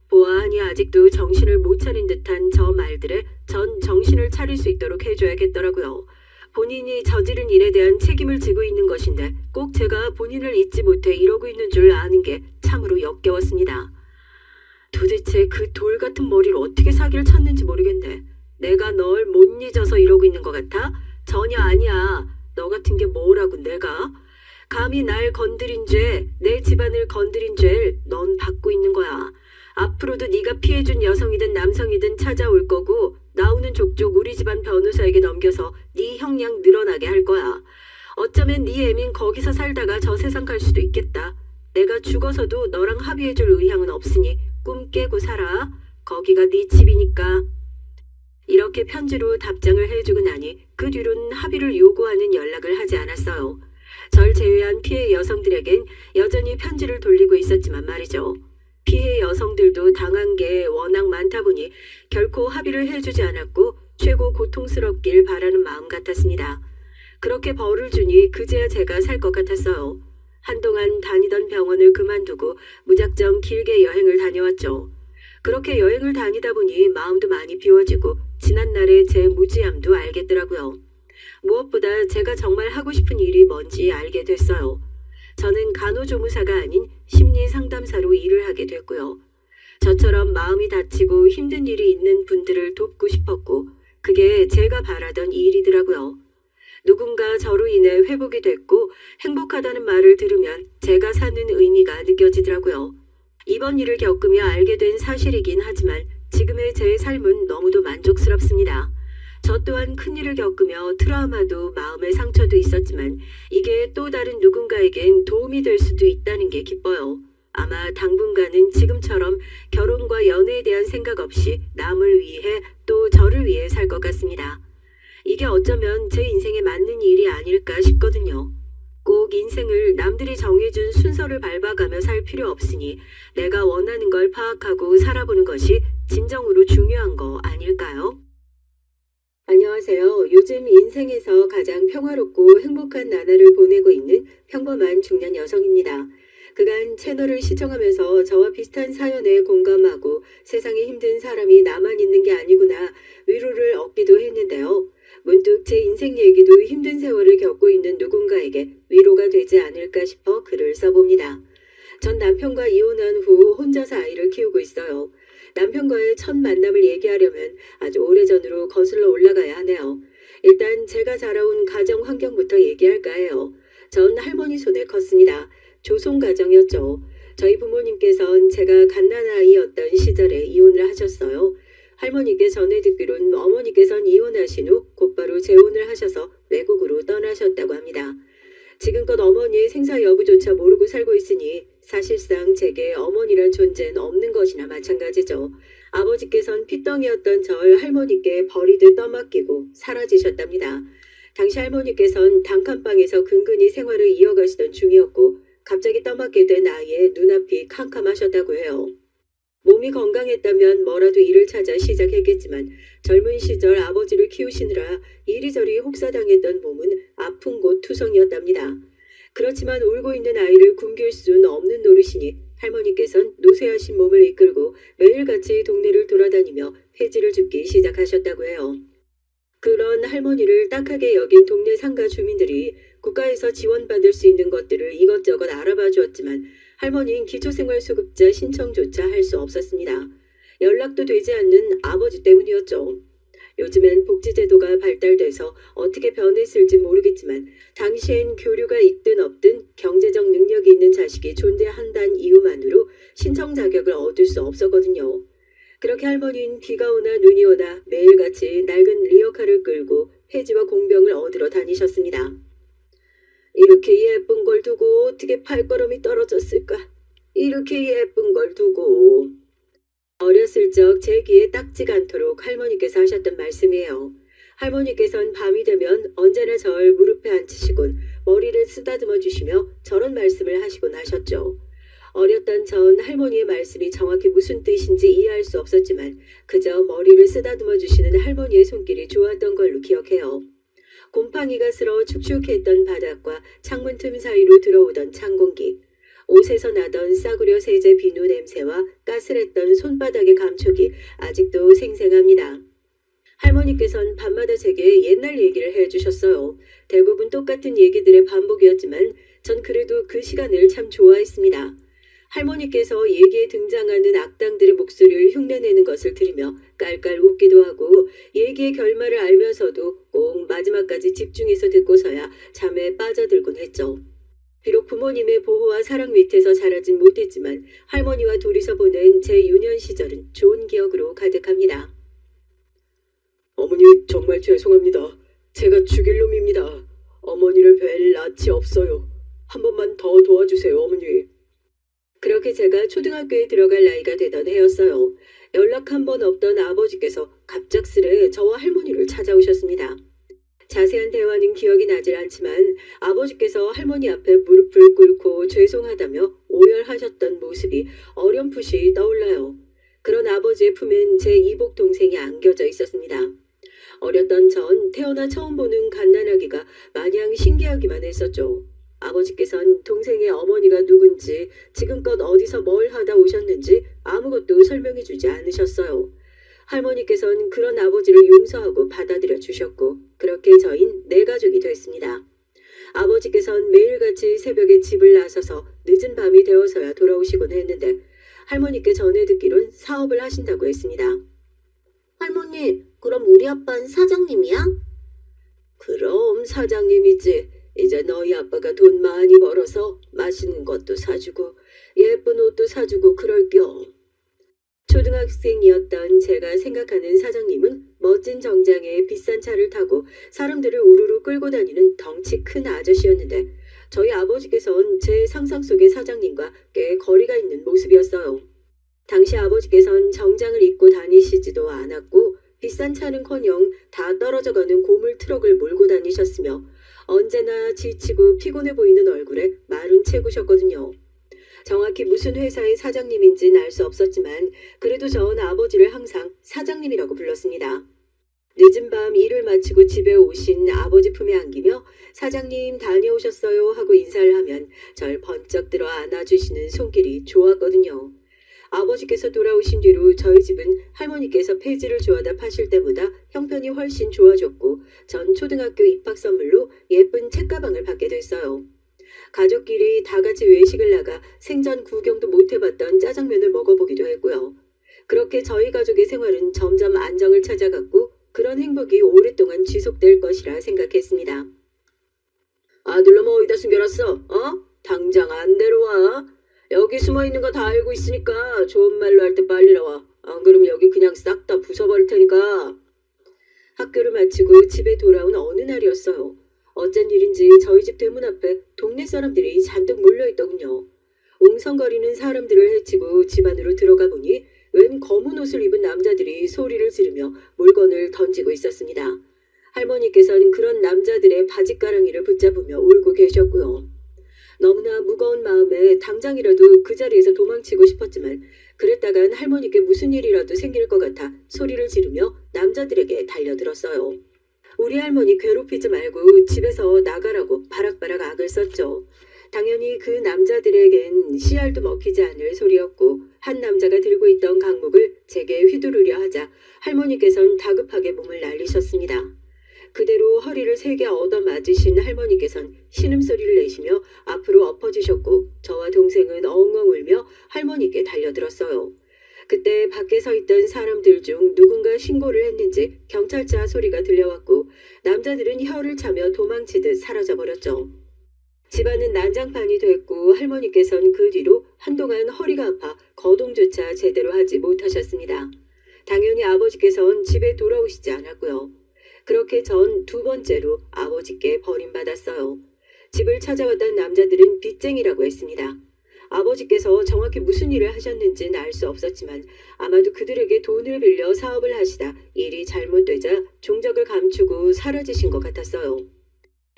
보아하니 아직도 정신을 못 차린 듯한 저 말들에 전 정신을 차릴 수 있도록 해줘야겠더라고요. 본인이 저지른 일에 대한 책임을 지고 있는 것인데 꼭 제가 본인을 잊지 못해 이러고 있는 줄 아는 게 참으로 역겨웠습니다. 도대체 그 돌 같은 머리로 어떻게 사기를 쳤는지 모르겠네. 내가 널 못 잊어서 이러고 있는 것 같아? 전혀 아니야. 너 같은 게 뭐라고 내가? 감히 날 건드린 죄, 내 집안을 건드린 죄를 넌 받고 있는 거야. 앞으로도 네가 피해준 여성이든 남성이든 찾아올 거고 나오는 족족 우리 집안 변호사에게 넘겨서 네 형량 늘어나게 할 거야. 어쩌면 네 애민 거기서 살다가 저 세상 갈 수도 있겠다. 내가 죽어서도 너랑 합의해줄 의향은 없으니 꿈 깨고 살아. 거기가 네 집이니까. 이렇게 편지로 답장을 해주고 나니 그 뒤로는 합의를 요구하는 연락을 하지 않았어요. 절 제외한 피해 여성들에겐 여전히 편지를 돌리고 있었지만 말이죠. 피해 여성들도 당한 게 워낙 많다 보니 결코 합의를 해주지 않았고 최고 고통스럽길 바라는 마음 같았습니다. 그렇게 벌을 주니 그제야 제가 살 것 같았어요. 한동안 다니던 병원을 그만두고 무작정 길게 여행을 다녀왔죠. 그렇게 여행을 다니다 보니 마음도 많이 비워지고 지난날의 제 무지함도 알겠더라고요. 무엇보다 제가 정말 하고 싶은 일이 뭔지 알게 됐어요. 저는 간호조무사가 아닌 심리상담사로 일을 하게 됐고요. 저처럼 마음이 다치고 힘든 일이 있는 분들을 돕고 싶었고 그게 제가 바라던 일이더라고요. 누군가 저로 인해 회복이 됐고 행복하다는 말을 들으면 제가 사는 의미가 느껴지더라고요. 이번 일을 겪으며 알게 된 사실이긴 하지만 지금의 제 삶은 너무도 만족스럽습니다. 저 또한 큰일을 겪으며 트라우마도 마음의 상처도 있었지만 이게 또 다른 누군가에겐 도움이 될 수도 있다는 게 기뻐요. 아마 당분간은 지금처럼 결혼과 연애에 대한 생각 없이 남을 위해 또 저를 위해 살 것 같습니다. 이게 어쩌면 제 인생에 맞는 일이 아닐까 싶거든요. 꼭 인생을 남들이 정해준 순서를 밟아가며 살 필요 없으니 내가 원하는 걸 파악하고 살아보는 것이 진정으로 중요한 거 아닐까요? 안녕하세요. 요즘 인생에서 가장 평화롭고 행복한 나날을 보내고 있는 평범한 중년 여성입니다. 그간 채널을 시청하면서 저와 비슷한 사연에 공감하고 세상에 힘든 사람이 나만 있는 게 아니구나 위로를 얻기도 했는데요. 문득 제 인생 얘기도 힘든 세월을 겪고 있는 누군가에게 위로가 되지 않을까 싶어 글을 써봅니다. 전 남편과 이혼한 후 혼자서 아이를 키우고 있어요. 남편과의 첫 만남을 얘기하려면 아주 오래전으로 거슬러 올라가야 하네요. 일단 제가 자라온 가정 환경부터 얘기할까 해요. 전 할머니 손에 컸습니다. 조송 가정이었죠. 저희 부모님께선 제가 갓난아이였던 시절에 이혼을 하셨어요. 할머니께 전해 듣기론 어머니께선 이혼하신 후 곧바로 재혼을 하셔서 외국으로 떠나셨다고 합니다. 지금껏 어머니의 생사 여부조차 모르고 살고 있으니 사실상 제게 어머니란 존재는 없는 것이나 마찬가지죠. 아버지께선 핏덩이였던 절 할머니께 버리듯 떠맡기고 사라지셨답니다. 당시 할머니께선 단칸방에서 근근히 생활을 이어가시던 중이었고 갑자기 떠맡게 된 아이의 눈앞이 캄캄하셨다고 해요. 몸이 건강했다면 뭐라도 일을 찾아 시작했겠지만 젊은 시절 아버지를 키우시느라 이리저리 혹사당했던 몸은 아픈 곳 투성이었답니다. 그렇지만 울고 있는 아이를 굶길 수는 없는 노릇이니 할머니께선 노쇠하신 몸을 이끌고 매일같이 동네를 돌아다니며 폐지를 줍기 시작하셨다고 해요. 그런 할머니를 딱하게 여긴 동네 상가 주민들이 국가에서 지원받을 수 있는 것들을 이것저것 알아봐 주었지만 할머니는 기초생활수급자 신청조차 할 수 없었습니다. 연락도 되지 않는 아버지 때문이었죠. 요즘엔 복지제도가 발달돼서 어떻게 변했을지 모르겠지만 당시엔 교류가 있든 없든 경제적 능력이 있는 자식이 존재한다는 이유만으로 신청 자격을 얻을 수 없었거든요. 그렇게 할머니는 비가 오나 눈이 오나 매일같이 낡은 리어카를 끌고 폐지와 공병을 얻으러 다니셨습니다. 이렇게 예쁜 걸 두고 어떻게 발걸음이 떨어졌을까? 이렇게 예쁜 걸 두고. 어렸을 적 제 귀에 딱지가 않도록 할머니께서 하셨던 말씀이에요. 할머니께서는 밤이 되면 언제나 절 무릎에 앉히시곤 머리를 쓰다듬어 주시며 저런 말씀을 하시곤 하셨죠. 어렸던 전 할머니의 말씀이 정확히 무슨 뜻인지 이해할 수 없었지만 그저 머리를 쓰다듬어 주시는 할머니의 손길이 좋았던 걸로 기억해요. 곰팡이가 슬어 축축했던 바닥과 창문 틈 사이로 들어오던 찬 공기, 옷에서 나던 싸구려 세제 비누 냄새와 까슬했던 손바닥의 감촉이 아직도 생생합니다. 할머니께서는 밤마다 제게 옛날 얘기를 해주셨어요. 대부분 똑같은 얘기들의 반복이었지만 전 그래도 그 시간을 참 좋아했습니다. 할머니께서 얘기에 등장하는 악당들의 목소리를 흉내내는 것을 들으며 깔깔 웃기도 하고 얘기의 결말을 알면서도 꼭 마지막까지 집중해서 듣고서야 잠에 빠져들곤 했죠. 비록 부모님의 보호와 사랑 밑에서 자라진 못했지만 할머니와 둘이서 보낸 제 유년 시절은 좋은 기억으로 가득합니다. 어머니 정말 죄송합니다. 제가 죽일 놈입니다. 어머니를 뵐 낯이 없어요. 한 번만 더 도와주세요 어머니. 그렇게 제가 초등학교에 들어갈 나이가 되던 해였어요. 연락 한 번 없던 아버지께서 갑작스레 저와 할머니를 찾아오셨습니다. 자세한 대화는 기억이 나질 않지만 아버지께서 할머니 앞에 무릎을 꿇고 죄송하다며 오열하셨던 모습이 어렴풋이 떠올라요. 그런 아버지의 품엔 제 이복 동생이 안겨져 있었습니다. 어렸던 전 태어나 처음 보는 갓난아기가 마냥 신기하기만 했었죠. 아버지께선 동생의 어머니가 누군지, 지금껏 어디서 뭘 하다 오셨는지 아무것도 설명해 주지 않으셨어요. 할머니께서는 그런 아버지를 용서하고 받아들여 주셨고, 그렇게 저흰 네 가족이 됐습니다. 아버지께선 매일같이 새벽에 집을 나서서 늦은 밤이 되어서야 돌아오시곤 했는데, 할머니께 전해 듣기론 사업을 하신다고 했습니다. 할머니, 그럼 우리 아빠는 사장님이야? 그럼 사장님이지. 이제 너희 아빠가 돈 많이 벌어서 맛있는 것도 사주고 예쁜 옷도 사주고 그럴겨. 초등학생이었던 제가 생각하는 사장님은 멋진 정장에 비싼 차를 타고 사람들을 우르르 끌고 다니는 덩치 큰 아저씨였는데, 저희 아버지께선 제 상상 속의 사장님과 꽤 거리가 있는 모습이었어요. 당시 아버지께선 정장을 입고 다니시지도 않았고, 비싼 차는커녕 다 떨어져가는 고물 트럭을 몰고 다니셨으며, 언제나 지치고 피곤해 보이는 얼굴에 말은 채구셨거든요. 정확히 무슨 회사의 사장님인지는 알 수 없었지만 그래도 전 아버지를 항상 사장님이라고 불렀습니다. 늦은 밤 일을 마치고 집에 오신 아버지 품에 안기며 사장님 다녀오셨어요 하고 인사를 하면 절 번쩍 들어 안아주시는 손길이 좋았거든요. 아버지께서 돌아오신 뒤로 저희 집은 할머니께서 폐지를 좋아하다 파실 때보다 형편이 훨씬 좋아졌고, 전 초등학교 입학 선물로 예쁜 책가방을 받게 됐어요. 가족끼리 다 같이 외식을 나가 생전 구경도 못 해봤던 짜장면을 먹어보기도 했고요. 그렇게 저희 가족의 생활은 점점 안정을 찾아갔고, 그런 행복이 오랫동안 지속될 것이라 생각했습니다. 아들놈 어디다 숨겨놨어? 당장 안 데려와. 여기 숨어있는 거 다 알고 있으니까 좋은 말로 할 때 빨리 나와. 안 그러면 여기 그냥 싹 다 부숴버릴 테니까. 학교를 마치고 집에 돌아온 어느 날이었어요. 어쩐 일인지 저희 집 대문 앞에 동네 사람들이 잔뜩 몰려있더군요. 웅성거리는 사람들을 헤치고 집 안으로 들어가 보니 웬 검은 옷을 입은 남자들이 소리를 지르며 물건을 던지고 있었습니다. 할머니께서는 그런 남자들의 바지가랑이를 붙잡으며 울고 계셨고요. 너무나 무거운 마음에 당장이라도 그 자리에서 도망치고 싶었지만 그랬다간 할머니께 무슨 일이라도 생길 것 같아 소리를 지르며 남자들에게 달려들었어요. 우리 할머니 괴롭히지 말고 집에서 나가라고 바락바락 악을 썼죠. 당연히 그 남자들에겐 씨알도 먹히지 않을 소리였고, 한 남자가 들고 있던 강목을 제게 휘두르려 하자 할머니께선 다급하게 몸을 날리셨습니다. 그대로 허리를 세게 얻어맞으신 할머니께선 신음소리를 내시며 앞으로 엎어지셨고, 저와 동생은 엉엉 울며 할머니께 달려들었어요. 그때 밖에 서 있던 사람들 중 누군가 신고를 했는지 경찰차 소리가 들려왔고, 남자들은 혀를 차며 도망치듯 사라져버렸죠. 집안은 난장판이 됐고, 할머니께서는 그 뒤로 한동안 허리가 아파 거동조차 제대로 하지 못하셨습니다. 당연히 아버지께서는 집에 돌아오시지 않았고요. 그렇게 전 두 번째로 아버지께 버림받았어요. 집을 찾아왔던 남자들은 빚쟁이라고 했습니다. 아버지께서 정확히 무슨 일을 하셨는지는 알 수 없었지만 아마도 그들에게 돈을 빌려 사업을 하시다 일이 잘못되자 종적을 감추고 사라지신 것 같았어요.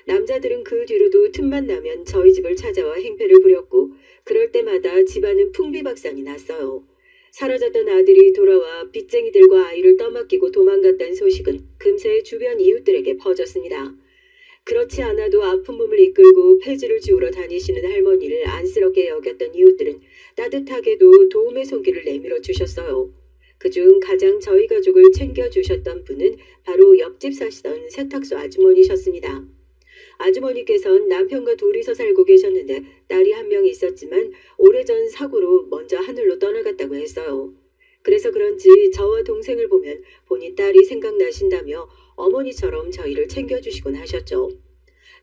남자들은 그 뒤로도 틈만 나면 저희 집을 찾아와 행패를 부렸고, 그럴 때마다 집안은 풍비박산이 났어요. 사라졌던 아들이 돌아와 빚쟁이들과 아이를 떠맡기고 도망갔다는 소식은 금세 주변 이웃들에게 퍼졌습니다. 그렇지 않아도 아픈 몸을 이끌고 폐지를 지우러 다니시는 할머니를 안쓰럽게 여겼던 이웃들은 따뜻하게도 도움의 손길을 내밀어 주셨어요. 그중 가장 저희 가족을 챙겨주셨던 분은 바로 옆집 사시던 세탁소 아주머니셨습니다. 아주머니께선 남편과 둘이서 살고 계셨는데 딸이 한 명 있었지만 오래전 사고로 먼저 하늘로 떠나갔다고 했어요. 그래서 그런지 저와 동생을 보면 본인 딸이 생각나신다며 어머니처럼 저희를 챙겨주시곤 하셨죠.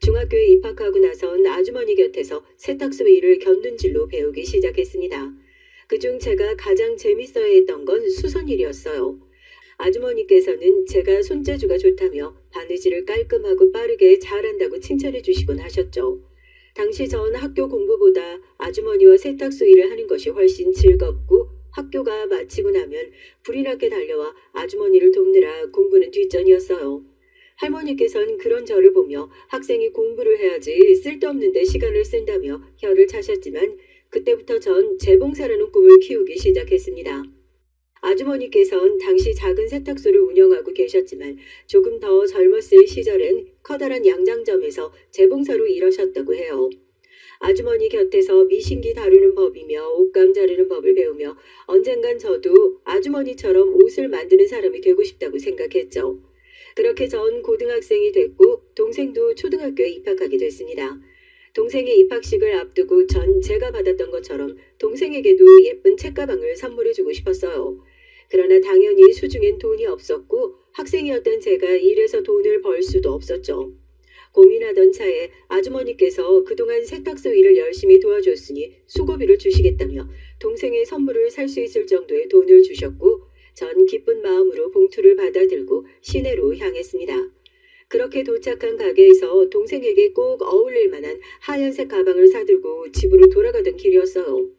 중학교에 입학하고 나선 아주머니 곁에서 세탁소 일을 곁눈질로 배우기 시작했습니다. 그중 제가 가장 재밌어야 했던 건 수선일이었어요. 아주머니께서는 제가 손재주가 좋다며 바느질을 깔끔하고 빠르게 잘한다고 칭찬해 주시곤 하셨죠. 당시 전 학교 공부보다 아주머니와 세탁소 일을 하는 것이 훨씬 즐겁고, 학교가 마치고 나면 불이 나게 달려와 아주머니를 돕느라 공부는 뒷전이었어요. 할머니께서는 그런 저를 보며 학생이 공부를 해야지 쓸데없는 데 시간을 쓴다며 혀를 차셨지만 그때부터 전 재봉사라는 꿈을 키우기 시작했습니다. 아주머니께서는 당시 작은 세탁소를 운영하고 계셨지만 조금 더 젊었을 시절엔 커다란 양장점에서 재봉사로 일하셨다고 해요. 아주머니 곁에서 미신기 다루는 법이며 옷감 자르는 법을 배우며 언젠간 저도 아주머니처럼 옷을 만드는 사람이 되고 싶다고 생각했죠. 그렇게 전 고등학생이 됐고 동생도 초등학교에 입학하게 됐습니다. 동생의 입학식을 앞두고 전 제가 받았던 것처럼 동생에게도 예쁜 책가방을 선물해주고 싶었어요. 그러나 당연히 수중엔 돈이 없었고 학생이었던 제가 일해서 돈을 벌 수도 없었죠. 고민하던 차에 아주머니께서 그동안 세탁소 일을 열심히 도와줬으니 수고비를 주시겠다며 동생의 선물을 살 수 있을 정도의 돈을 주셨고 전 기쁜 마음으로 봉투를 받아들고 시내로 향했습니다. 그렇게 도착한 가게에서 동생에게 꼭 어울릴 만한 하얀색 가방을 사들고 집으로 돌아가던 길이었어요.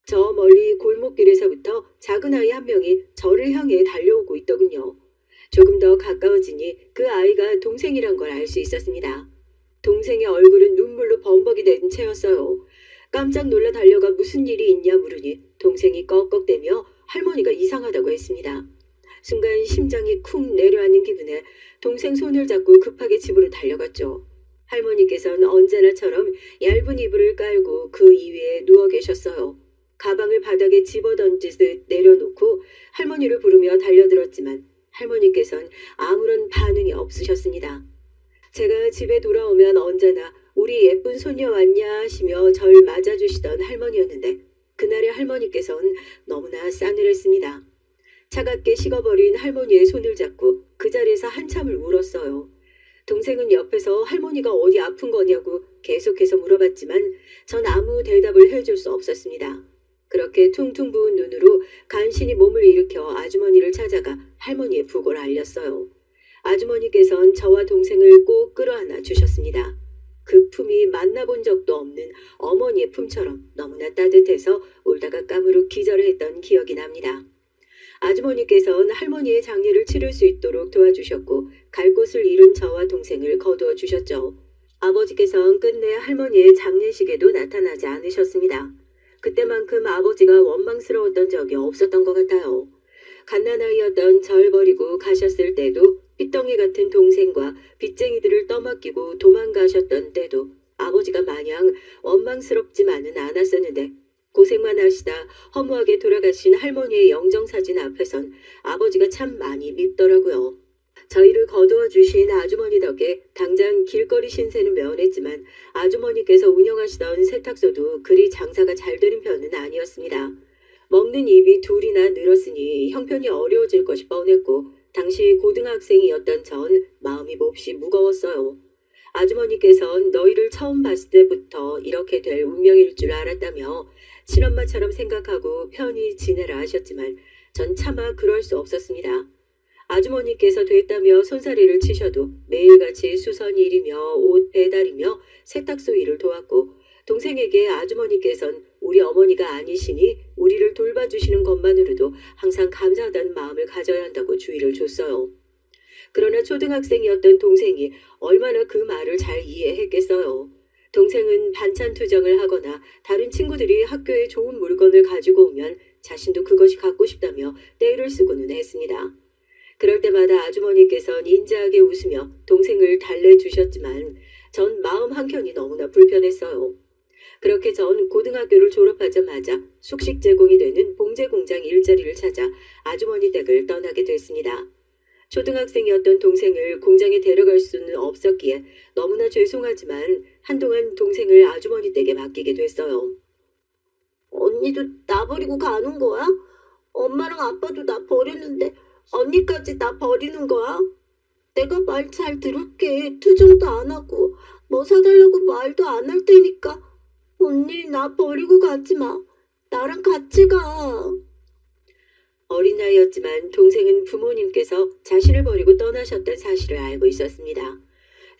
저 멀리 골목길에서부터 작은 아이 한 명이 저를 향해 달려오고 있더군요. 조금 더 가까워지니 그 아이가 동생이란 걸 알 수 있었습니다. 동생의 얼굴은 눈물로 범벅이 된 채였어요. 깜짝 놀라 달려가 무슨 일이 있냐 물으니 동생이 꺽꺽대며 할머니가 이상하다고 했습니다. 순간 심장이 쿵 내려앉는 기분에 동생 손을 잡고 급하게 집으로 달려갔죠. 할머니께서는 언제나처럼 얇은 이불을 깔고 그 이위에 누워 계셨어요. 가방을 바닥에 집어던지듯 내려놓고 할머니를 부르며 달려들었지만 할머니께서는 아무런 반응이 없으셨습니다. 제가 집에 돌아오면 언제나 우리 예쁜 손녀 왔냐 하시며 절 맞아주시던 할머니였는데 그날의 할머니께서는 너무나 싸늘했습니다. 차갑게 식어버린 할머니의 손을 잡고 그 자리에서 한참을 울었어요. 동생은 옆에서 할머니가 어디 아픈 거냐고 계속해서 물어봤지만 전 아무 대답을 해줄 수 없었습니다. 그렇게 퉁퉁 부은 눈으로 간신히 몸을 일으켜 아주머니를 찾아가 할머니의 부고를 알렸어요. 아주머니께서는 저와 동생을 꼭 끌어안아 주셨습니다. 그 품이 만나본 적도 없는 어머니의 품처럼 너무나 따뜻해서 울다가 까무룩 기절을 했던 기억이 납니다. 아주머니께서는 할머니의 장례를 치를 수 있도록 도와주셨고 갈 곳을 잃은 저와 동생을 거두어 주셨죠. 아버지께서는 끝내 할머니의 장례식에도 나타나지 않으셨습니다. 그때만큼 아버지가 원망스러웠던 적이 없었던 것 같아요. 갓난아이였던 절 버리고 가셨을 때도 삐덩이 같은 동생과 빚쟁이들을 떠맡기고 도망가셨던 때도 아버지가 마냥 원망스럽지만은 않았었는데 고생만 하시다 허무하게 돌아가신 할머니의 영정사진 앞에선 아버지가 참 많이 밉더라고요. 저희를 거두어 주신 아주머니 덕에 당장 길거리 신세는 면했지만 아주머니께서 운영하시던 세탁소도 그리 장사가 잘 되는 편은 아니었습니다. 먹는 입이 둘이나 늘었으니 형편이 어려워질 것이 뻔했고 당시 고등학생이었던 전 마음이 몹시 무거웠어요. 아주머니께서는 너희를 처음 봤을 때부터 이렇게 될 운명일 줄 알았다며 친엄마처럼 생각하고 편히 지내라 하셨지만 전 차마 그럴 수 없었습니다. 아주머니께서 됐다며 손사래를 치셔도 매일같이 수선 일이며 옷 배달이며 세탁소 일을 도왔고 동생에게 아주머니께선 우리 어머니가 아니시니 우리를 돌봐주시는 것만으로도 항상 감사하다는 마음을 가져야 한다고 주의를 줬어요. 그러나 초등학생이었던 동생이 얼마나 그 말을 잘 이해했겠어요. 동생은 반찬 투정을 하거나 다른 친구들이 학교에 좋은 물건을 가지고 오면 자신도 그것이 갖고 싶다며 떼를 쓰고는 했습니다. 그럴 때마다 아주머니께서는 인자하게 웃으며 동생을 달래주셨지만 전 마음 한켠이 너무나 불편했어요. 그렇게 전 고등학교를 졸업하자마자 숙식 제공이 되는 봉제 공장 일자리를 찾아 아주머니 댁을 떠나게 됐습니다. 초등학생이었던 동생을 공장에 데려갈 수는 없었기에 너무나 죄송하지만 한동안 동생을 아주머니 댁에 맡기게 됐어요. 언니도 나 버리고 가는 거야? 엄마랑 아빠도 나 버렸는데 언니까지 나 버리는 거야? 내가 말 잘 들을게. 투정도 안 하고 뭐 사달라고 말도 안 할 테니까 언니 나 버리고 가지 마. 나랑 같이 가. 어린 나이였지만 동생은 부모님께서 자신을 버리고 떠나셨던 사실을 알고 있었습니다.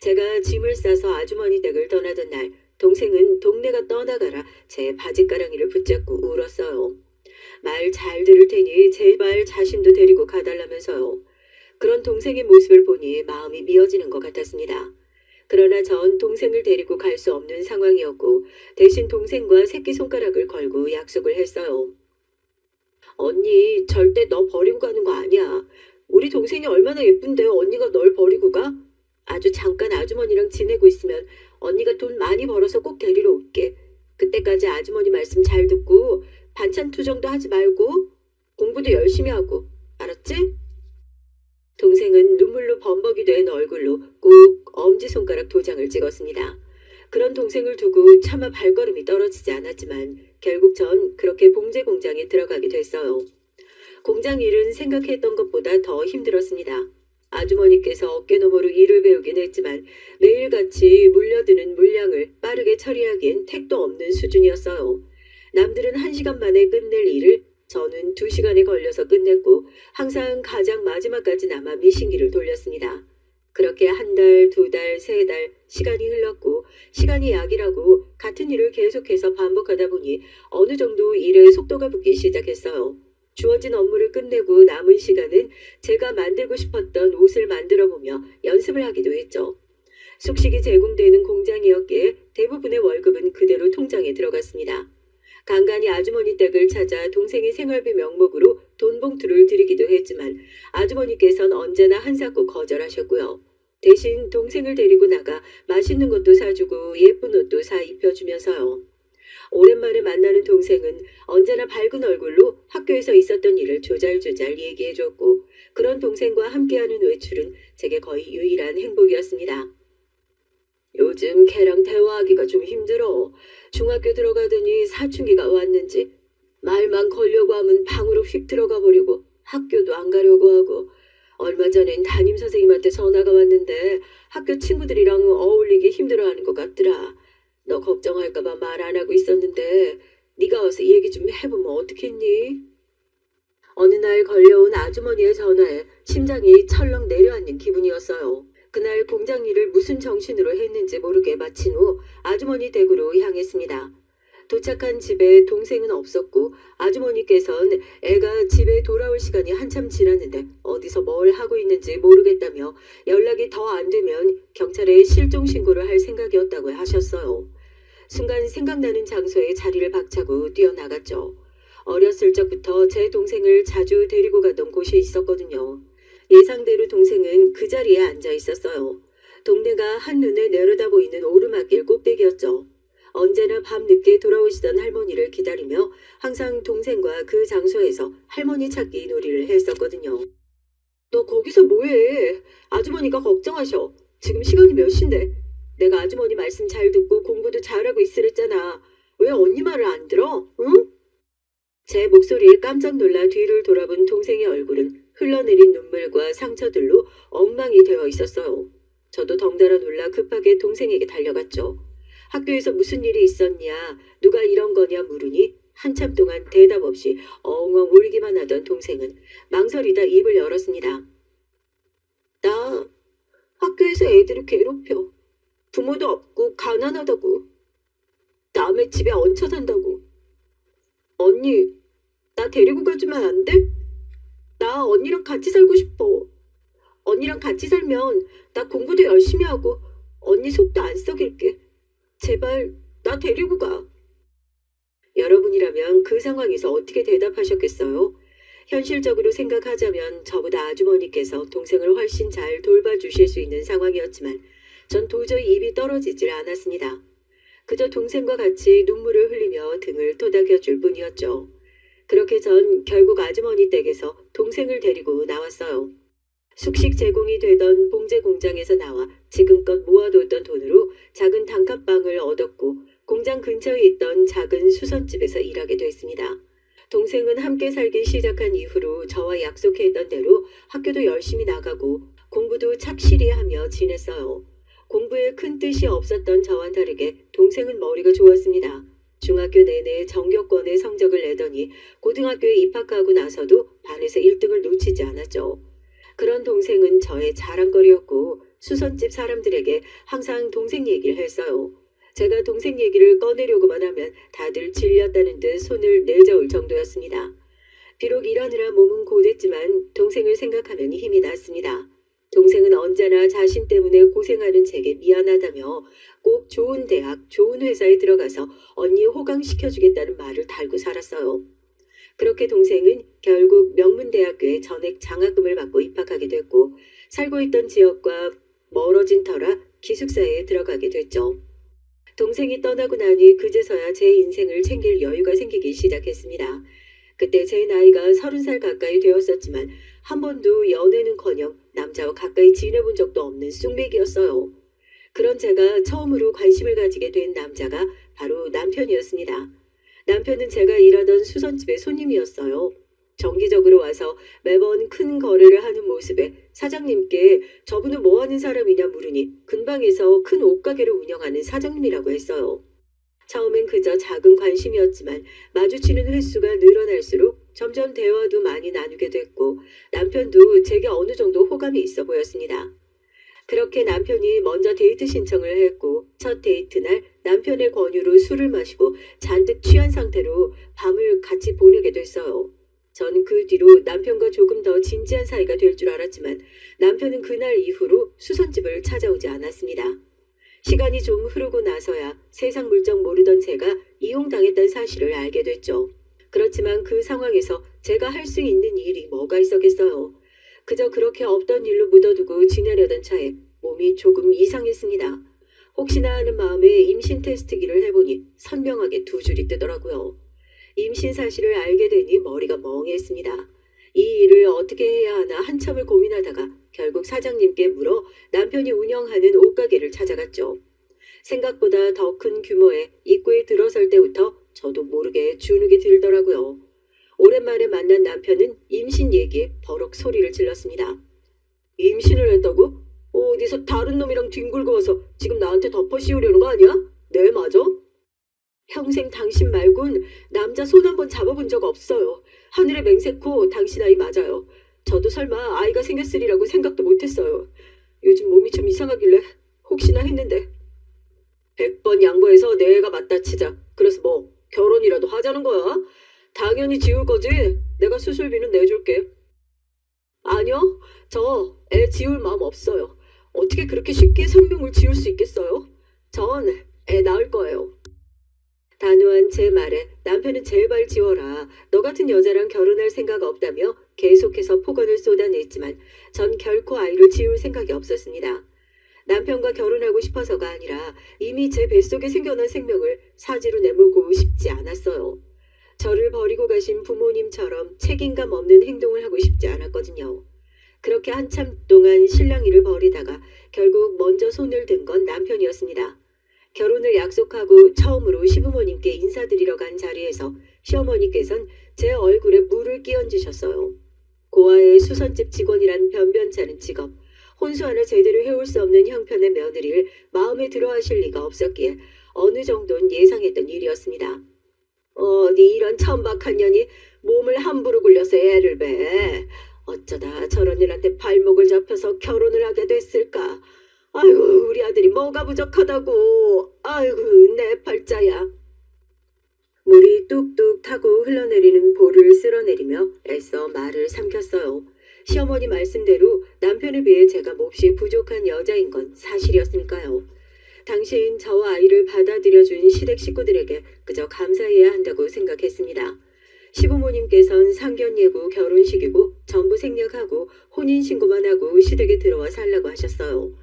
제가 짐을 싸서 아주머니 댁을 떠나던 날 동생은 동네가 떠나가라 제 바지가랑이를 붙잡고 울었어요. 말 잘 들을 테니 제발 자신도 데리고 가달라면서요. 그런 동생의 모습을 보니 마음이 미어지는 것 같았습니다. 그러나 전 동생을 데리고 갈 수 없는 상황이었고 대신 동생과 새끼손가락을 걸고 약속을 했어요. 언니, 절대 너 버리고 가는 거 아니야. 우리 동생이 얼마나 예쁜데 언니가 널 버리고 가? 아주 잠깐 아주머니랑 지내고 있으면 언니가 돈 많이 벌어서 꼭 데리러 올게. 그때까지 아주머니 말씀 잘 듣고 반찬 투정도 하지 말고 공부도 열심히 하고. 알았지? 동생은 눈물로 범벅이 된 얼굴로 꼭 엄지손가락 도장을 찍었습니다. 그런 동생을 두고 차마 발걸음이 떨어지지 않았지만 결국 전 그렇게 봉제 공장에 들어가게 됐어요. 공장 일은 생각했던 것보다 더 힘들었습니다. 아주머니께서 어깨너머로 일을 배우긴 했지만 매일같이 물려드는 물량을 빠르게 처리하기엔 택도 없는 수준이었어요. 남들은 1시간 만에 끝낼 일을 저는 2시간에 걸려서 끝냈고 항상 가장 마지막까지 남아 미신기를 돌렸습니다. 그렇게 1달, 2달, 3달 시간이 흘렀고 시간이 약이라고 같은 일을 계속해서 반복하다 보니 어느 정도 일의 속도가 붙기 시작했어요. 주어진 업무를 끝내고 남은 시간은 제가 만들고 싶었던 옷을 만들어 보며 연습을 하기도 했죠. 숙식이 제공되는 공장이었기에 대부분의 월급은 그대로 통장에 들어갔습니다. 간간히 아주머니 댁을 찾아 동생의 생활비 명목으로 돈 봉투를 드리기도 했지만 아주머니께서는 언제나 한사코 거절하셨고요. 대신 동생을 데리고 나가 맛있는 것도 사주고 예쁜 옷도 사 입혀주면서요. 오랜만에 만나는 동생은 언제나 밝은 얼굴로 학교에서 있었던 일을 조잘조잘 얘기해줬고 그런 동생과 함께하는 외출은 제게 거의 유일한 행복이었습니다. 요즘 걔랑 대화하기가 좀 힘들어. 중학교 들어가더니 사춘기가 왔는지 말만 걸려고 하면 방으로 휙 들어가 버리고 학교도 안 가려고 하고 얼마 전엔 담임선생님한테 전화가 왔는데 학교 친구들이랑 어울리기 힘들어하는 것 같더라. 너 걱정할까봐 말 안 하고 있었는데 네가 와서 얘기 좀 해보면 어떻겠니? 어느 날 걸려온 아주머니의 전화에 심장이 철렁 내려앉는 기분이었어요. 그날 공장 일을 무슨 정신으로 했는지 모르게 마친 후 아주머니 댁으로 향했습니다. 도착한 집에 동생은 없었고 아주머니께서는 애가 집에 돌아올 시간이 한참 지났는데 어디서 뭘 하고 있는지 모르겠다며 연락이 더 안 되면 경찰에 실종 신고를 할 생각이었다고 하셨어요. 순간 생각나는 장소에 자리를 박차고 뛰어나갔죠. 어렸을 적부터 제 동생을 자주 데리고 가던 곳이 있었거든요. 예상대로 동생은 그 자리에 앉아 있었어요. 동네가 한눈에 내려다 보이는 오르막길 꼭대기였죠. 언제나 밤늦게 돌아오시던 할머니를 기다리며 항상 동생과 그 장소에서 할머니 찾기 놀이를 했었거든요. 너 거기서 뭐해? 아주머니가 걱정하셔. 지금 시간이 몇 시인데. 내가 아주머니 말씀 잘 듣고 공부도 잘하고 있으랬잖아. 왜 언니 말을 안 들어? 응? 제 목소리에 깜짝 놀라 뒤를 돌아본 동생의 얼굴은 흘러내린 눈물과 상처들로 엉망이 되어 있었어요. 저도 덩달아 놀라 급하게 동생에게 달려갔죠. 학교에서 무슨 일이 있었냐, 누가 이런 거냐 물으니 한참 동안 대답 없이 엉엉 울기만 하던 동생은 망설이다 입을 열었습니다. 나 학교에서 애들을 괴롭혀. 부모도 없고 가난하다고. 남의 집에 얹혀 산다고. 언니, 나 데리고 가주면 안 돼? 나 언니랑 같이 살고 싶어. 언니랑 같이 살면 나 공부도 열심히 하고 언니 속도 안 썩일게. 제발 나 데리고 가. 여러분이라면 그 상황에서 어떻게 대답하셨겠어요? 현실적으로 생각하자면 저보다 아주머니께서 동생을 훨씬 잘 돌봐주실 수 있는 상황이었지만 전 도저히 입이 떨어지질 않았습니다. 그저 동생과 같이 눈물을 흘리며 등을 토닥여줄 뿐이었죠. 그렇게 전 결국 아주머니 댁에서 동생을 데리고 나왔어요. 숙식 제공이 되던 봉제 공장에서 나와 지금껏 모아뒀던 돈으로 작은 단칸방을 얻었고 공장 근처에 있던 작은 수선집에서 일하게 됐습니다. 동생은 함께 살기 시작한 이후로 저와 약속했던 대로 학교도 열심히 나가고 공부도 착실히 하며 지냈어요. 공부에 큰 뜻이 없었던 저와 다르게 동생은 머리가 좋았습니다. 중학교 내내 전교권의 성적을 내더니 고등학교에 입학하고 나서도 반에서 1등을 놓치지 않았죠. 그런 동생은 저의 자랑거리였고 수선집 사람들에게 항상 동생 얘기를 했어요. 제가 동생 얘기를 꺼내려고만 하면 다들 질렸다는 듯 손을 내저을 정도였습니다. 비록 일하느라 몸은 고됐지만 동생을 생각하면 힘이 났습니다. 동생은 언제나 자신 때문에 고생하는 제게 미안하다며 꼭 좋은 대학, 좋은 회사에 들어가서 언니 호강시켜주겠다는 말을 달고 살았어요. 그렇게 동생은 결국 명문대학교에 전액 장학금을 받고 입학하게 됐고 살고 있던 지역과 멀어진 터라 기숙사에 들어가게 됐죠. 동생이 떠나고 나니 그제서야 제 인생을 챙길 여유가 생기기 시작했습니다. 그때 제 나이가 30살 가까이 되었었지만 한 번도 연애는커녕 남자와 가까이 지내본 적도 없는 쑥맥이었어요. 그런 제가 처음으로 관심을 가지게 된 남자가 바로 남편이었습니다. 남편은 제가 일하던 수선집의 손님이었어요. 정기적으로 와서 매번 큰 거래를 하는 모습에 사장님께 저분은 뭐 하는 사람이냐 물으니 근방에서 큰 옷가게를 운영하는 사장님이라고 했어요. 처음엔 그저 작은 관심이었지만 마주치는 횟수가 늘어날수록 점점 대화도 많이 나누게 됐고 남편도 제게 어느 정도 호감이 있어 보였습니다. 그렇게 남편이 먼저 데이트 신청을 했고 첫 데이트 날 남편의 권유로 술을 마시고 잔뜩 취한 상태로 밤을 같이 보내게 됐어요. 전 그 뒤로 남편과 조금 더 진지한 사이가 될 줄 알았지만 남편은 그날 이후로 수선집을 찾아오지 않았습니다. 시간이 좀 흐르고 나서야 세상 물정 모르던 제가 이용당했다는 사실을 알게 됐죠. 그렇지만 그 상황에서 제가 할 수 있는 일이 뭐가 있었겠어요. 그저 그렇게 없던 일로 묻어두고 지내려던 차에 몸이 조금 이상했습니다. 혹시나 하는 마음에 임신 테스트기를 해보니 선명하게 두 줄이 뜨더라고요. 임신 사실을 알게 되니 머리가 멍했습니다. 이 일을 어떻게 해야 하나 한참을 고민하다가 결국 사장님께 물어 남편이 운영하는 옷가게를 찾아갔죠. 생각보다 더 큰 규모의 입구에 들어설 때부터 저도 모르게 주눅이 들더라고요. 오랜만에 만난 남편은 임신 얘기에 버럭 소리를 질렀습니다. 임신을 했다고? 어디서 다른 놈이랑 뒹굴고 와서 지금 나한테 덮어 씌우려는 거 아니야? 네, 맞아? 평생 당신 말곤 남자 손 한 번 잡아본 적 없어요. 하늘에 맹세코 당신 아이 맞아요. 저도 설마 아이가 생겼으리라고 생각도 못했어요. 요즘 몸이 좀 이상하길래 혹시나 했는데. 100번 양보해서 내 애가 맞다 치자. 그래서 뭐 결혼이라도 하자는 거야? 당연히 지울 거지. 내가 수술비는 내줄게. 아니요. 저 애 지울 마음 없어요. 어떻게 그렇게 쉽게 생명을 지울 수 있겠어요? 전 애 낳을 거예요. 단호한 제 말에 남편은 제발 지워라. 너 같은 여자랑 결혼할 생각 없다며 계속해서 폭언을 쏟아냈지만 전 결코 아이를 지울 생각이 없었습니다. 남편과 결혼하고 싶어서가 아니라 이미 제 뱃속에 생겨난 생명을 사지로 내몰고 싶지 않았어요. 저를 버리고 가신 부모님처럼 책임감 없는 행동을 하고 싶지 않았거든요. 그렇게 한참 동안 실랑이를 벌이다가 결국 먼저 손을 든 건 남편이었습니다. 결혼을 약속하고 처음으로 시부모님께 인사드리러 간 자리에서 시어머니께선 제 얼굴에 물을 끼얹으셨어요. 고아의 수선집 직원이란 변변찮은 직업, 혼수 하나 제대로 해올 수 없는 형편의 며느리를 마음에 들어 하실 리가 없었기에 어느 정도는 예상했던 일이었습니다. 어디 이런 천박한 년이 몸을 함부로 굴려서 애를 배. 어쩌다 저런 일한테 발목을 잡혀서 결혼을 하게 됐을까. 아이고 우리 아들이 뭐가 부족하다고. 아이고 내 팔자야. 물이 뚝뚝 타고 흘러내리는 볼을 쓸어내리며 애써 말을 삼켰어요. 시어머니 말씀대로 남편에 비해 제가 몹시 부족한 여자인 건 사실이었으니까요. 당시엔 저와 아이를 받아들여준 시댁 식구들에게 그저 감사해야 한다고 생각했습니다. 시부모님께선 상견예고 결혼식이고 전부 생략하고 혼인신고만 하고 시댁에 들어와 살라고 하셨어요.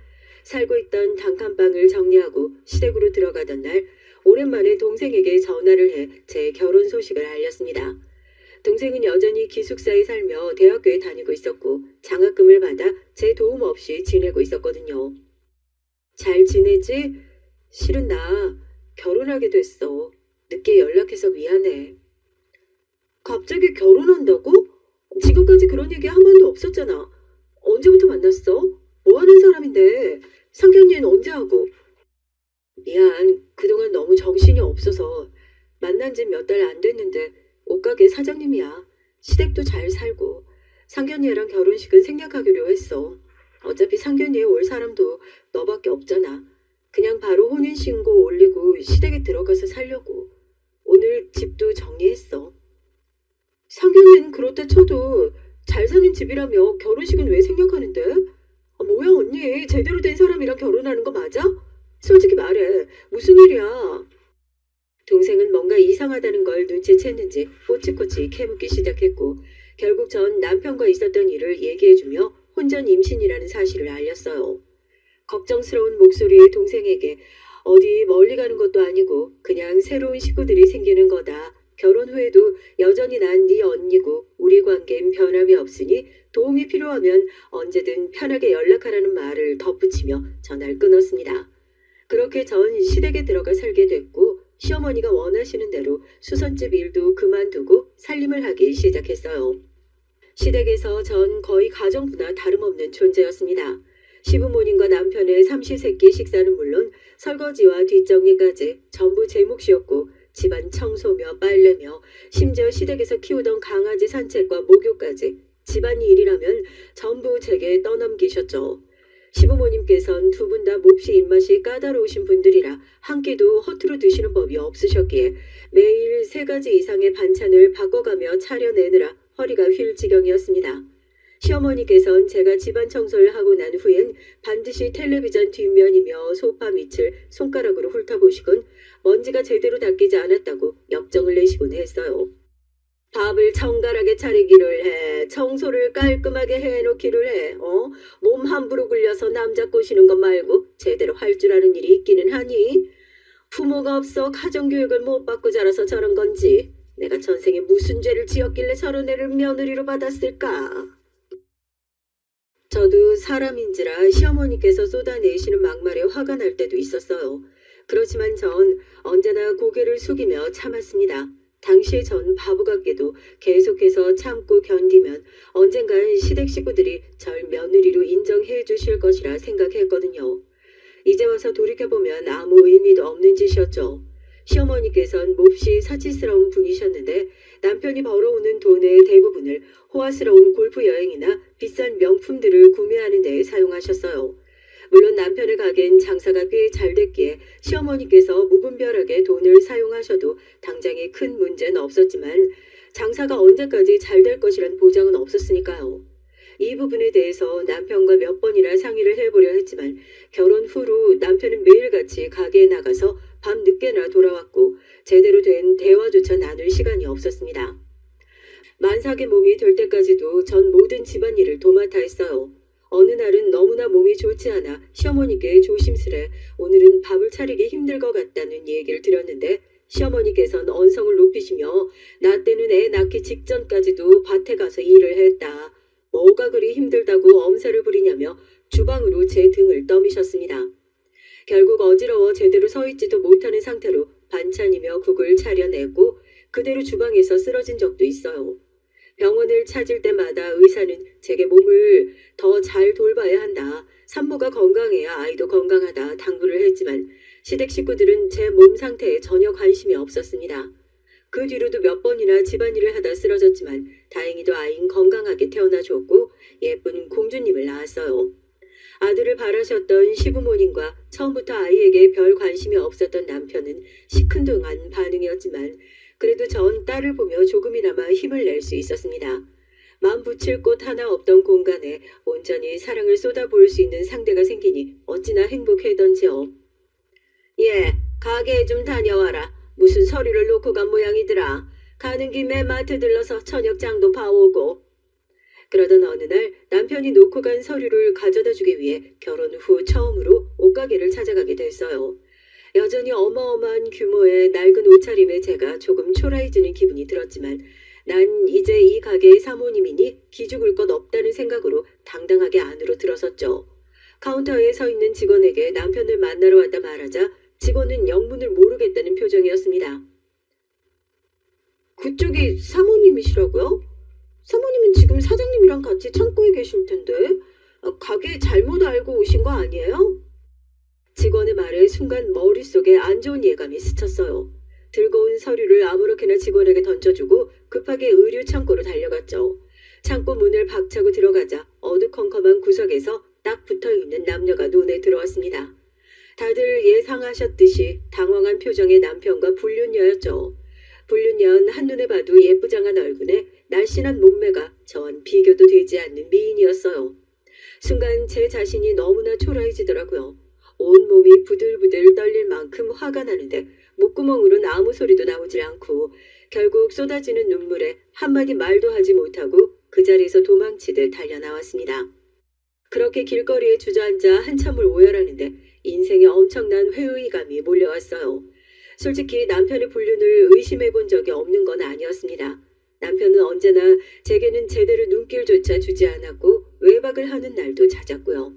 살고 있던 단칸방을 정리하고 시댁으로 들어가던 날 오랜만에 동생에게 전화를 해 제 결혼 소식을 알렸습니다. 동생은 여전히 기숙사에 살며 대학교에 다니고 있었고 장학금을 받아 제 도움 없이 지내고 있었거든요. 잘 지내지? 실은 나 결혼하게 됐어. 늦게 연락해서 미안해. 갑자기 결혼한다고? 지금까지 그런 얘기 한 번도 없었잖아. 언제부터 만났어? 뭐 하는 사람인데? 상견례는 언제 하고? 미안, 그동안 너무 정신이 없어서. 만난 지 몇 달 안 됐는데 옷가게 사장님이야. 시댁도 잘 살고. 상견례랑 결혼식은 생략하기로 했어. 어차피 상견례에 올 사람도 너밖에 없잖아. 그냥 바로 혼인신고 올리고 시댁에 들어가서 살려고. 오늘 집도 정리했어. 상견례는 그렇다 쳐도 잘 사는 집이라며 결혼식은 왜 생략하는데? 뭐야 언니, 제대로 된 사람이랑 결혼하는 거 맞아? 솔직히 말해, 무슨 일이야? 동생은 뭔가 이상하다는 걸 눈치챘는지 꼬치꼬치 캐묻기 시작했고 결국 전 남편과 있었던 일을 얘기해주며 혼전 임신이라는 사실을 알렸어요. 걱정스러운 목소리의 동생에게 어디 멀리 가는 것도 아니고 그냥 새로운 식구들이 생기는 거다. 결혼 후에도 여전히 난 네 언니고 우리 관계엔 변함이 없으니 도움이 필요하면 언제든 편하게 연락하라는 말을 덧붙이며 전화를 끊었습니다. 그렇게 전 시댁에 들어가 살게 됐고 시어머니가 원하시는 대로 수선집 일도 그만두고 살림을 하기 시작했어요. 시댁에서 전 거의 가정부나 다름없는 존재였습니다. 시부모님과 남편의 삼시세끼 식사는 물론 설거지와 뒷정리까지 전부 제 몫이었고 집안 청소며 빨래며 심지어 시댁에서 키우던 강아지 산책과 목욕까지 집안일이라면 전부 제게 떠넘기셨죠. 시부모님께선 두 분 다 몹시 입맛이 까다로우신 분들이라 한 끼도 허투루 드시는 법이 없으셨기에 매일 3가지 이상의 반찬을 바꿔가며 차려내느라 허리가 휠 지경이었습니다. 시어머니께선 제가 집안 청소를 하고 난 후엔 반드시 텔레비전 뒷면이며 소파 밑을 손가락으로 훑어보시곤 먼지가 제대로 닦이지 않았다고 역정을 내시곤 했어요. 밥을 정갈하게 차리기를 해. 청소를 깔끔하게 해놓기를 해. 몸 함부로 굴려서 남자 꼬시는 것 말고 제대로 할 줄 아는 일이 있기는 하니? 부모가 없어 가정교육을 못 받고 자라서 저런 건지 내가 전생에 무슨 죄를 지었길래 저런 애를 며느리로 받았을까? 저도 사람인지라 시어머니께서 쏟아내시는 막말에 화가 날 때도 있었어요. 그렇지만 전 언제나 고개를 숙이며 참았습니다. 당시에 전 바보 같게도 계속해서 참고 견디면 언젠간 시댁 식구들이 절 며느리로 인정해 주실 것이라 생각했거든요. 이제 와서 돌이켜보면 아무 의미도 없는 짓이었죠. 시어머니께선 몹시 사치스러운 분이셨는데 남편이 벌어오는 돈의 대부분을 호화스러운 골프 여행이나 비싼 명품들을 구매하는 데 사용하셨어요. 물론 남편의 가게엔 장사가 꽤 잘 됐기에 시어머니께서 무분별하게 돈을 사용하셔도 당장에 큰 문제는 없었지만 장사가 언제까지 잘 될 것이란 보장은 없었으니까요. 이 부분에 대해서 남편과 몇 번이나 상의를 해보려 했지만 결혼 후로 남편은 매일같이 가게에 나가서 밤 늦게나 돌아왔고 제대로 된 대화조차 나눌 시간이 없었습니다. 만삭의 몸이 될 때까지도 전 모든 집안일을 도맡아 했어요. 어느 날은 너무나 몸이 좋지 않아 시어머니께 조심스레 오늘은 밥을 차리기 힘들 것 같다는 얘기를 드렸는데 시어머니께서는 언성을 높이시며 나 때는 애 낳기 직전까지도 밭에 가서 일을 했다. 뭐가 그리 힘들다고 엄살을 부리냐며 주방으로 제 등을 떠미셨습니다. 결국 어지러워 제대로 서 있지도 못하는 상태로 반찬이며 국을 차려내고 그대로 주방에서 쓰러진 적도 있어요. 병원을 찾을 때마다 의사는 제게 몸을 더 잘 돌봐야 한다. 산모가 건강해야 아이도 건강하다 당부를 했지만 시댁 식구들은 제 몸 상태에 전혀 관심이 없었습니다. 그 뒤로도 몇 번이나 집안일을 하다 쓰러졌지만 다행히도 아이는 건강하게 태어나 줬고 예쁜 공주님을 낳았어요. 아들을 바라셨던 시부모님과 처음부터 아이에게 별 관심이 없었던 남편은 시큰둥한 반응이었지만 그래도 전 딸을 보며 조금이나마 힘을 낼 수 있었습니다. 맘 붙일 곳 하나 없던 공간에 온전히 사랑을 쏟아부을 수 있는 상대가 생기니 어찌나 행복해던지요. 예, 가게에 좀 다녀와라. 무슨 서류를 놓고 간 모양이더라. 가는 김에 마트 들러서 저녁장도 봐오고. 그러던 어느 날 남편이 놓고 간 서류를 가져다 주기 위해 결혼 후 처음으로 옷가게를 찾아가게 됐어요. 여전히 어마어마한 규모의 낡은 옷차림에 제가 조금 초라해지는 기분이 들었지만 난 이제 이 가게의 사모님이니 기죽을 것 없다는 생각으로 당당하게 안으로 들어섰죠. 카운터에 서 있는 직원에게 남편을 만나러 왔다 말하자 직원은 영문을 모르겠다는 표정이었습니다. 그쪽이 사모님이시라고요? 사모님은 지금 사장님이랑 같이 창고에 계실 텐데 가게 잘못 알고 오신 거 아니에요? 직원의 말에 순간 머릿속에 안 좋은 예감이 스쳤어요. 들고 온 서류를 아무렇게나 직원에게 던져주고 급하게 의류 창고로 달려갔죠. 창고 문을 박차고 들어가자 어두컴컴한 구석에서 딱 붙어있는 남녀가 눈에 들어왔습니다. 다들 예상하셨듯이 당황한 표정의 남편과 불륜녀였죠. 불륜년 한눈에 봐도 예쁘장한 얼굴에 날씬한 몸매가 저와는 비교도 되지 않는 미인이었어요. 순간 제 자신이 너무나 초라해지더라고요. 온몸이 부들부들 떨릴 만큼 화가 나는데 목구멍으로는 아무 소리도 나오질 않고 결국 쏟아지는 눈물에 한마디 말도 하지 못하고 그 자리에서 도망치듯 달려나왔습니다. 그렇게 길거리에 주저앉아 한참을 오열하는데 인생에 엄청난 회의감이 몰려왔어요. 솔직히 남편의 불륜을 의심해 본 적이 없는 건 아니었습니다. 남편은 언제나 제게는 제대로 눈길조차 주지 않았고 외박을 하는 날도 잦았고요.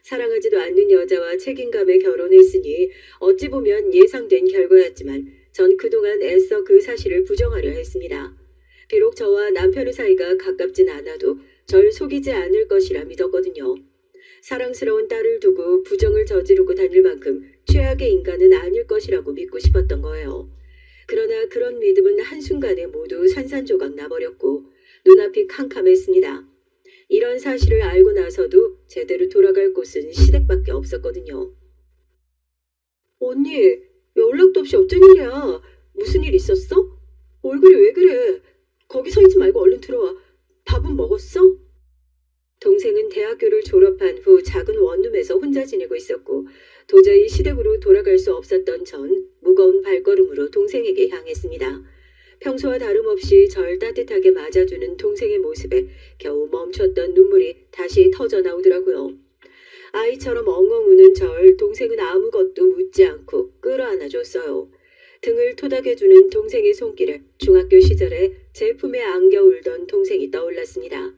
사랑하지도 않는 여자와 책임감에 결혼했으니 어찌 보면 예상된 결과였지만 전 그동안 애써 그 사실을 부정하려 했습니다. 비록 저와 남편의 사이가 가깝진 않아도 절 속이지 않을 것이라 믿었거든요. 사랑스러운 딸을 두고 부정을 저지르고 다닐 만큼 최악의 인간은 아닐 것이라고 믿고 싶었던 거예요. 그러나 그런 믿음은 한순간에 모두 산산조각 나버렸고 눈앞이 캄캄했습니다. 이런 사실을 알고 나서도 제대로 돌아갈 곳은 시댁밖에 없었거든요. 언니, 연락도 없이 어쩐 일이야? 무슨 일 있었어? 얼굴이 왜 그래? 거기 서 있지 말고 얼른 들어와. 밥은 먹었어? 동생은 대학교를 졸업한 후 작은 원룸에서 혼자 지내고 있었고 도저히 시댁으로 돌아갈 수 없었던 전 무거운 발걸음으로 동생에게 향했습니다. 평소와 다름없이 절 따뜻하게 맞아주는 동생의 모습에 겨우 멈췄던 눈물이 다시 터져 나오더라고요. 아이처럼 엉엉 우는 절 동생은 아무것도 묻지 않고 끌어안아줬어요. 등을 토닥여주는 동생의 손길에 중학교 시절에 제 품에 안겨 울던 동생이 떠올랐습니다.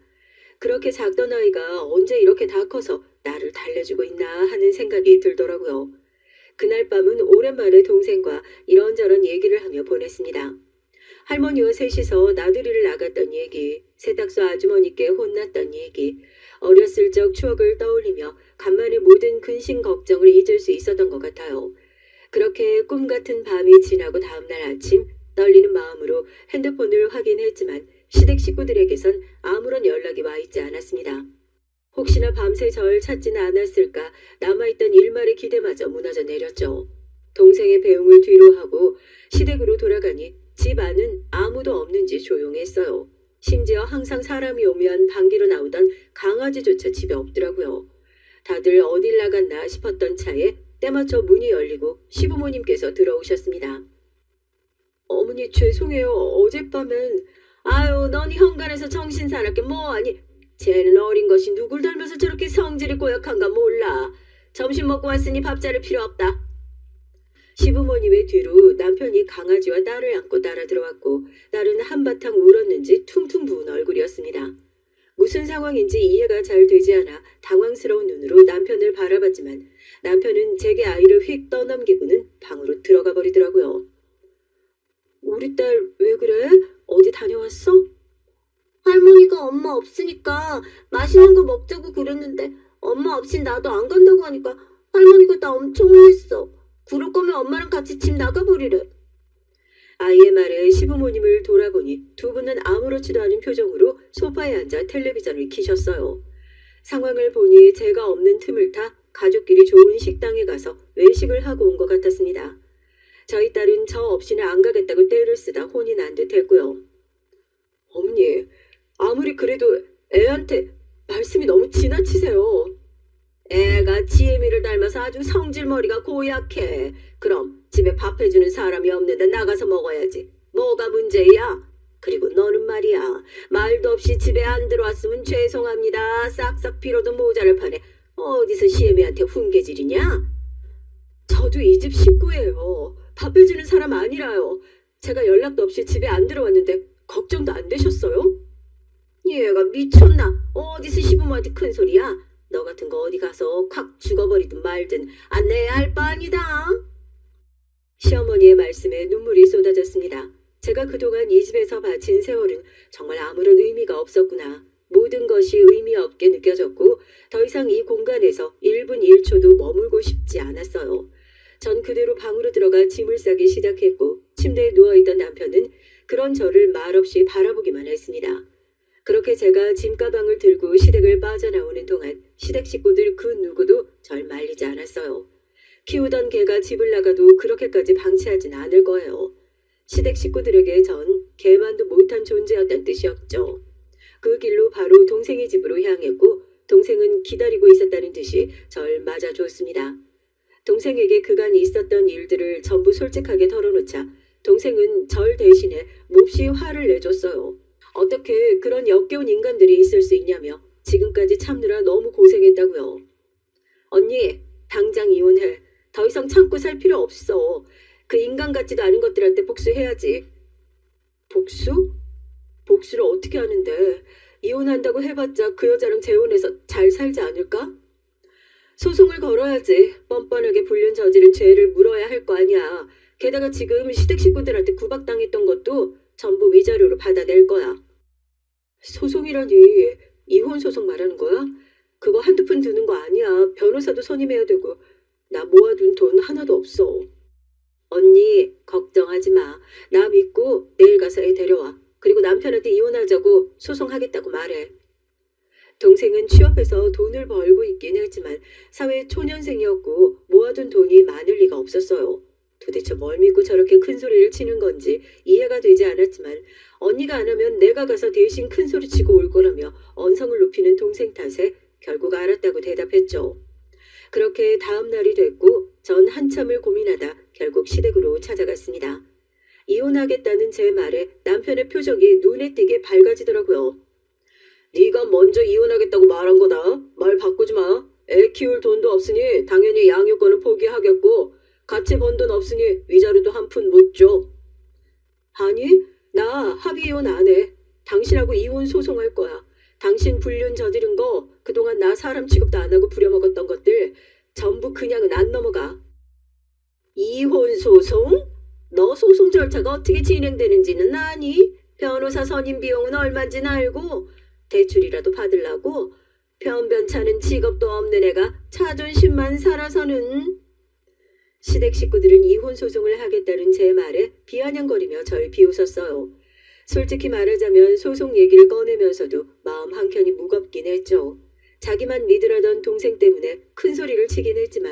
그렇게 작던 아이가 언제 이렇게 다 커서 나를 달래주고 있나 하는 생각이 들더라고요. 그날 밤은 오랜만에 동생과 이런저런 얘기를 하며 보냈습니다. 할머니와 셋이서 나들이를 나갔던 얘기, 세탁소 아주머니께 혼났던 얘기, 어렸을 적 추억을 떠올리며 간만에 모든 근심 걱정을 잊을 수 있었던 것 같아요. 그렇게 꿈 같은 밤이 지나고 다음날 아침 떨리는 마음으로 핸드폰을 확인했지만 시댁 식구들에게선 아무런 연락이 와 있지 않았습니다. 혹시나 밤새 절 찾지는 않았을까 남아있던 일말의 기대마저 무너져 내렸죠. 동생의 배웅을 뒤로 하고 시댁으로 돌아가니 집 안은 아무도 없는지 조용했어요. 심지어 항상 사람이 오면 방귀로 나오던 강아지조차 집에 없더라고요. 다들 어딜 나갔나 싶었던 차에 때맞춰 문이 열리고 시부모님께서 들어오셨습니다. 어머니 죄송해요. 어젯밤엔 아유 넌 현관에서 정신 사납게 뭐하니. 쟤는 어린 것이 누굴 닮아서 저렇게 성질이 고약한가 몰라. 점심 먹고 왔으니 밥자를 필요 없다. 시부모님의 뒤로 남편이 강아지와 딸을 안고 따라 들어왔고 딸은 한바탕 울었는지 퉁퉁 부은 얼굴이었습니다. 무슨 상황인지 이해가 잘 되지 않아 당황스러운 눈으로 남편을 바라봤지만 남편은 제게 아이를 휙 떠넘기고는 방으로 들어가 버리더라고요. 우리 딸 왜 그래? 어디 다녀왔어? 할머니가 엄마 없으니까 맛있는 거 먹자고 그랬는데 엄마 없인 나도 안 간다고 하니까 할머니가 나 엄청 혼냈어. 그럴 거면 엄마랑 같이 집 나가버리래. 아이의 말에 시부모님을 돌아보니 두 분은 아무렇지도 않은 표정으로 소파에 앉아 텔레비전을 켜셨어요. 상황을 보니 제가 없는 틈을 타 가족끼리 좋은 식당에 가서 외식을 하고 온 것 같았습니다. 저희 딸은 저 없이는 안 가겠다고 떼를 쓰다 혼이 난 듯 했고요. 어머니, 아무리 그래도 애한테 말씀이 너무 지나치세요. 애가 지혜미를 닮아서 아주 성질머리가 고약해. 그럼 집에 밥 해주는 사람이 없는데 나가서 먹어야지. 뭐가 문제야? 그리고 너는 말이야. 말도 없이 집에 안 들어왔으면 죄송합니다. 싹싹 빌어도 모자랄 판에 어디서 시애미한테 훈계질이냐? 저도 이 집 식구예요. 밥 해주는 사람 아니라요. 제가 연락도 없이 집에 안 들어왔는데 걱정도 안 되셨어요? 얘가 미쳤나? 어디서 시부모한테 큰 소리야? 너 같은 거 어디 가서 콱 죽어버리든 말든 안 내야 할 바 아니다. 시어머니의 말씀에 눈물이 쏟아졌습니다. 제가 그동안 이 집에서 바친 세월은 정말 아무런 의미가 없었구나. 모든 것이 의미 없게 느껴졌고 더 이상 이 공간에서 1분 1초도 머물고 싶지 않았어요. 전 그대로 방으로 들어가 짐을 싸기 시작했고 침대에 누워있던 남편은 그런 저를 말없이 바라보기만 했습니다. 그렇게 제가 짐가방을 들고 시댁을 빠져나오는 동안 시댁 식구들 그 누구도 절 말리지 않았어요. 키우던 개가 집을 나가도 그렇게까지 방치하진 않을 거예요. 시댁 식구들에게 전 개만도 못한 존재였다는 뜻이었죠. 그 길로 바로 동생의 집으로 향했고 동생은 기다리고 있었다는 듯이 절 맞아줬습니다. 동생에게 그간 있었던 일들을 전부 솔직하게 털어놓자 동생은 절 대신에 몹시 화를 내줬어요. 어떻게 그런 역겨운 인간들이 있을 수 있냐며 지금까지 참느라 너무 고생했다고요. 언니, 당장 이혼해. 더 이상 참고 살 필요 없어. 그 인간 같지도 않은 것들한테 복수해야지. 복수? 복수를 어떻게 하는데? 이혼한다고 해봤자 그 여자랑 재혼해서 잘 살지 않을까? 소송을 걸어야지. 뻔뻔하게 불륜 저지른 죄를 물어야 할 거 아니야. 게다가 지금 시댁 식구들한테 구박당했던 것도 전부 위자료로 받아낼 거야. 소송이라니 이혼 소송 말하는 거야? 그거 한두 푼 드는 거 아니야. 변호사도 선임해야 되고 나 모아둔 돈 하나도 없어. 언니 걱정하지 마. 나 믿고 내일 가서 애 데려와. 그리고 남편한테 이혼하자고 소송하겠다고 말해. 동생은 취업해서 돈을 벌고 있긴 했지만 사회 초년생이었고 모아둔 돈이 많을 리가 없었어요. 도대체 뭘 믿고 저렇게 큰 소리를 치는 건지 이해가 되지 않았지만 언니가 안 하면 내가 가서 대신 큰 소리 치고 올 거라며 언성을 높이는 동생 탓에 결국 알았다고 대답했죠. 그렇게 다음 날이 됐고 전 한참을 고민하다 결국 시댁으로 찾아갔습니다. 이혼하겠다는 제 말에 남편의 표정이 눈에 띄게 밝아지더라고요. 네가 먼저 이혼하겠다고 말한 거다. 말 바꾸지 마. 애 키울 돈도 없으니 당연히 양육권은 포기하겠고 같이 번 돈 없으니 위자료도 한 푼 못 줘. 아니, 나 합의 이혼 안 해. 당신하고 이혼 소송할 거야. 당신 불륜 저지른 거 그동안 나 사람 취급도 안 하고 부려먹었던 것들 전부 그냥은 안 넘어가. 이혼 소송? 너 소송 절차가 어떻게 진행되는지는 아니? 변호사 선임 비용은 얼마인지는 알고 대출이라도 받으려고 변변찮은 직업도 없는 애가 자존심만 살아서는. 시댁 식구들은 이혼 소송을 하겠다는 제 말에 비아냥거리며 절 비웃었어요. 솔직히 말하자면 소송 얘기를 꺼내면서도 마음 한켠이 무겁긴 했죠. 자기만 믿으라던 동생 때문에 큰 소리를 치긴 했지만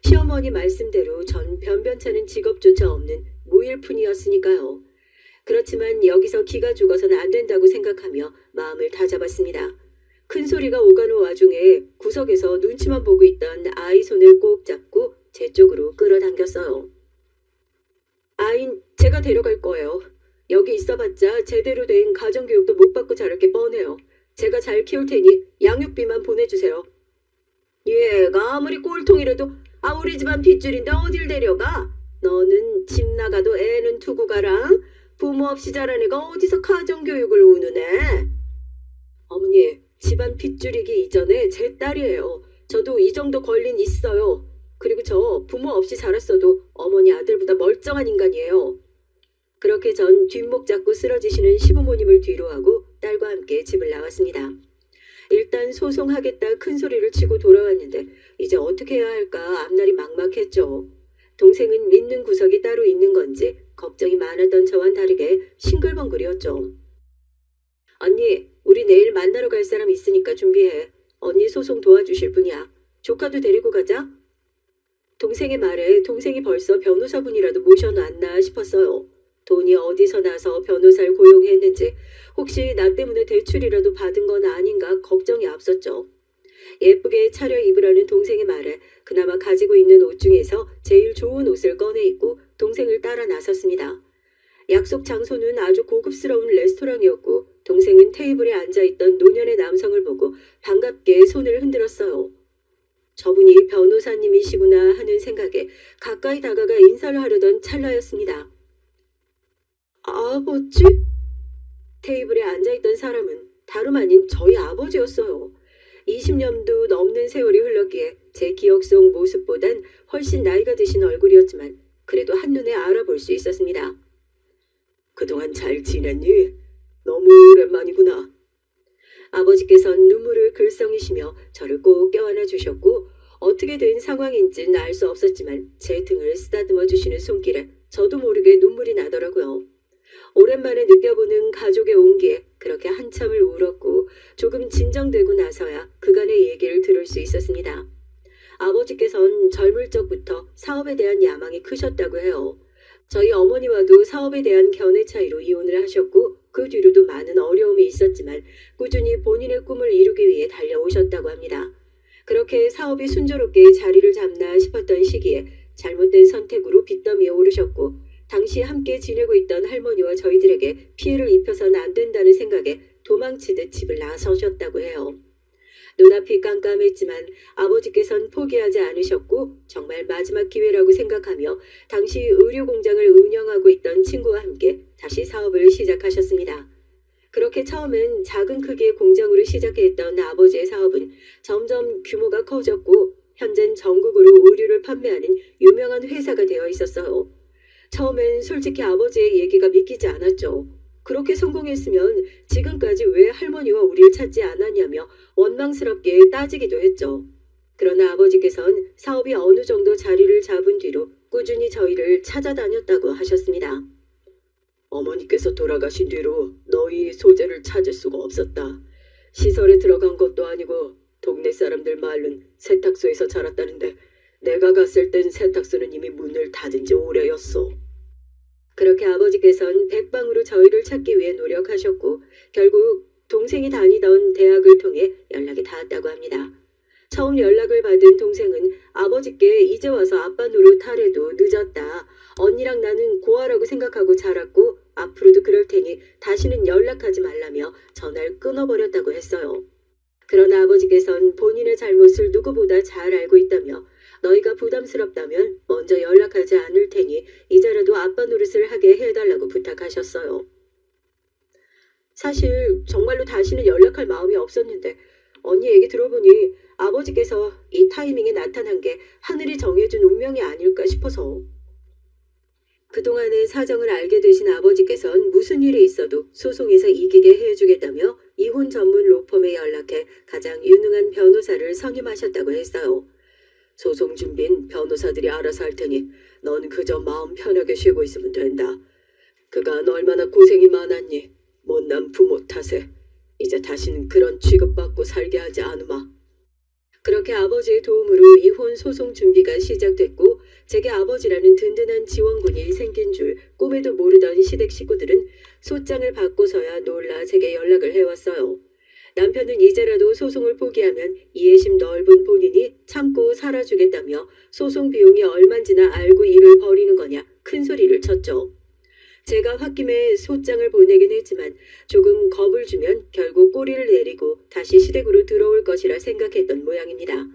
시어머니 말씀대로 전 변변찮은 직업조차 없는 무일푼이었으니까요. 그렇지만 여기서 기가 죽어서는 안 된다고 생각하며 마음을 다잡았습니다. 큰 소리가 오가는 와중에 구석에서 눈치만 보고 있던 아이 손을 꼭 잡고 제 쪽으로 끌어당겼어요. 아인 제가 데려갈 거예요. 여기 있어봤자 제대로 된 가정교육도 못 받고 자랄 게 뻔해요. 제가 잘 키울 테니 양육비만 보내주세요. 얘가 아무리 꼴통이라도 우리 집안 핏줄인데 어딜 데려가? 너는 집 나가도 애는 두고 가라. 부모 없이 자란 애가 어디서 가정교육을 우느네. 어머니, 집안 핏줄이기 이전에 제 딸이에요. 저도 이 정도 권리는 있어요. 그리고 저 부모 없이 자랐어도 어머니 아들보다 멀쩡한 인간이에요. 그렇게 전 뒷목 잡고 쓰러지시는 시부모님을 뒤로 하고 딸과 함께 집을 나왔습니다. 일단 소송하겠다 큰 소리를 치고 돌아왔는데 이제 어떻게 해야 할까 앞날이 막막했죠. 동생은 믿는 구석이 따로 있는 건지 걱정이 많았던 저와는 다르게 싱글벙글이었죠. 언니, 우리 내일 만나러 갈 사람 있으니까 준비해. 언니 소송 도와주실 분이야. 조카도 데리고 가자. 동생의 말에 동생이 벌써 변호사분이라도 모셔놨나 싶었어요. 돈이 어디서 나서 변호사를 고용했는지 혹시 나 때문에 대출이라도 받은 건 아닌가 걱정이 앞섰죠. 예쁘게 차려 입으라는 동생의 말에 그나마 가지고 있는 옷 중에서 제일 좋은 옷을 꺼내 입고 동생을 따라 나섰습니다. 약속 장소는 아주 고급스러운 레스토랑이었고 동생은 테이블에 앉아있던 노년의 남성을 보고 반갑게 손을 흔들었어요. 저분이 변호사님이시구나 하는 생각에 가까이 다가가 인사를 하려던 찰나였습니다. 아버지? 테이블에 앉아있던 사람은 다름 아닌 저희 아버지였어요. 20년도 넘는 세월이 흘렀기에 제 기억 속 모습보단 훨씬 나이가 드신 얼굴이었지만 그래도 한눈에 알아볼 수 있었습니다. 그동안 잘 지냈니? 너무 오랜만이구나. 아버지께선 눈물을 글썽이시며 저를 꼭 껴안아 주셨고 어떻게 된 상황인지는 알 수 없었지만 제 등을 쓰다듬어 주시는 손길에 저도 모르게 눈물이 나더라고요. 오랜만에 느껴보는 가족의 온기에 그렇게 한참을 울었고 조금 진정되고 나서야 그간의 얘기를 들을 수 있었습니다. 아버지께선 젊을 적부터 사업에 대한 야망이 크셨다고 해요. 저희 어머니와도 사업에 대한 견해 차이로 이혼을 하셨고 그 뒤로도 많은 어려움이 있었지만 꾸준히 본인의 꿈을 이루기 위해 달려오셨다고 합니다. 그렇게 사업이 순조롭게 자리를 잡나 싶었던 시기에 잘못된 선택으로 빚더미에 오르셨고 당시 함께 지내고 있던 할머니와 저희들에게 피해를 입혀서는 안 된다는 생각에 도망치듯 집을 나서셨다고 해요. 눈앞이 깜깜했지만 아버지께선 포기하지 않으셨고 정말 마지막 기회라고 생각하며 당시 의류 공장을 운영하고 있던 친구와 함께 다시 사업을 시작하셨습니다. 그렇게 처음엔 작은 크기의 공장으로 시작했던 아버지의 사업은 점점 규모가 커졌고 현재는 전국으로 의류를 판매하는 유명한 회사가 되어 있었어요. 처음엔 솔직히 아버지의 얘기가 믿기지 않았죠. 그렇게 성공했으면 지금까지 왜 할머니와 우리를 찾지 않았냐며 원망스럽게 따지기도 했죠. 그러나 아버지께선 사업이 어느 정도 자리를 잡은 뒤로 꾸준히 저희를 찾아다녔다고 하셨습니다. 어머니께서 돌아가신 뒤로 너희 소재를 찾을 수가 없었다. 시설에 들어간 것도 아니고 동네 사람들 말로는 세탁소에서 자랐다는데 내가 갔을 땐 세탁소는 이미 문을 닫은 지 오래였어. 그렇게 아버지께선 백방으로 저희를 찾기 위해 노력하셨고 결국 동생이 다니던 대학을 통해 연락이 닿았다고 합니다. 처음 연락을 받은 동생은 아버지께 이제 와서 아빠 노릇하래도 늦었다. 언니랑 나는 고아라고 생각하고 자랐고 앞으로도 그럴 테니 다시는 연락하지 말라며 전화를 끊어버렸다고 했어요. 그러나 아버지께선 본인의 잘못을 누구보다 잘 알고 있다며 너희가 부담스럽다면 먼저 연락하지 않을 테니 이제라도 아빠 노릇을 하게 해달라고 부탁하셨어요. 사실 정말로 다시는 연락할 마음이 없었는데 언니 얘기 들어보니 아버지께서 이 타이밍에 나타난 게 하늘이 정해준 운명이 아닐까 싶어서. 그동안의 사정을 알게 되신 아버지께선 무슨 일이 있어도 소송에서 이기게 해주겠다며 이혼 전문 로펌에 연락해 가장 유능한 변호사를 선임하셨다고 했어요. 소송 준비는 변호사들이 알아서 할 테니 넌 그저 마음 편하게 쉬고 있으면 된다. 그간 얼마나 고생이 많았니? 못난 부모 탓에 이제 다시는 그런 취급받고 살게 하지 않으마. 그렇게 아버지의 도움으로 이혼 소송 준비가 시작됐고 제게 아버지라는 든든한 지원군이 생긴 줄 꿈에도 모르던 시댁 식구들은 소장을 받고서야 놀라 제게 연락을 해왔어요. 남편은 이제라도 소송을 포기하면 이해심 넓은 본인이 참고 살아주겠다며 소송 비용이 얼만지나 알고 일을 벌이는 거냐 큰 소리를 쳤죠. 제가 홧김에 소장을 보내긴 했지만 조금 겁을 주면 결국 꼬리를 내리고 다시 시댁으로 들어올 것이라 생각했던 모양입니다.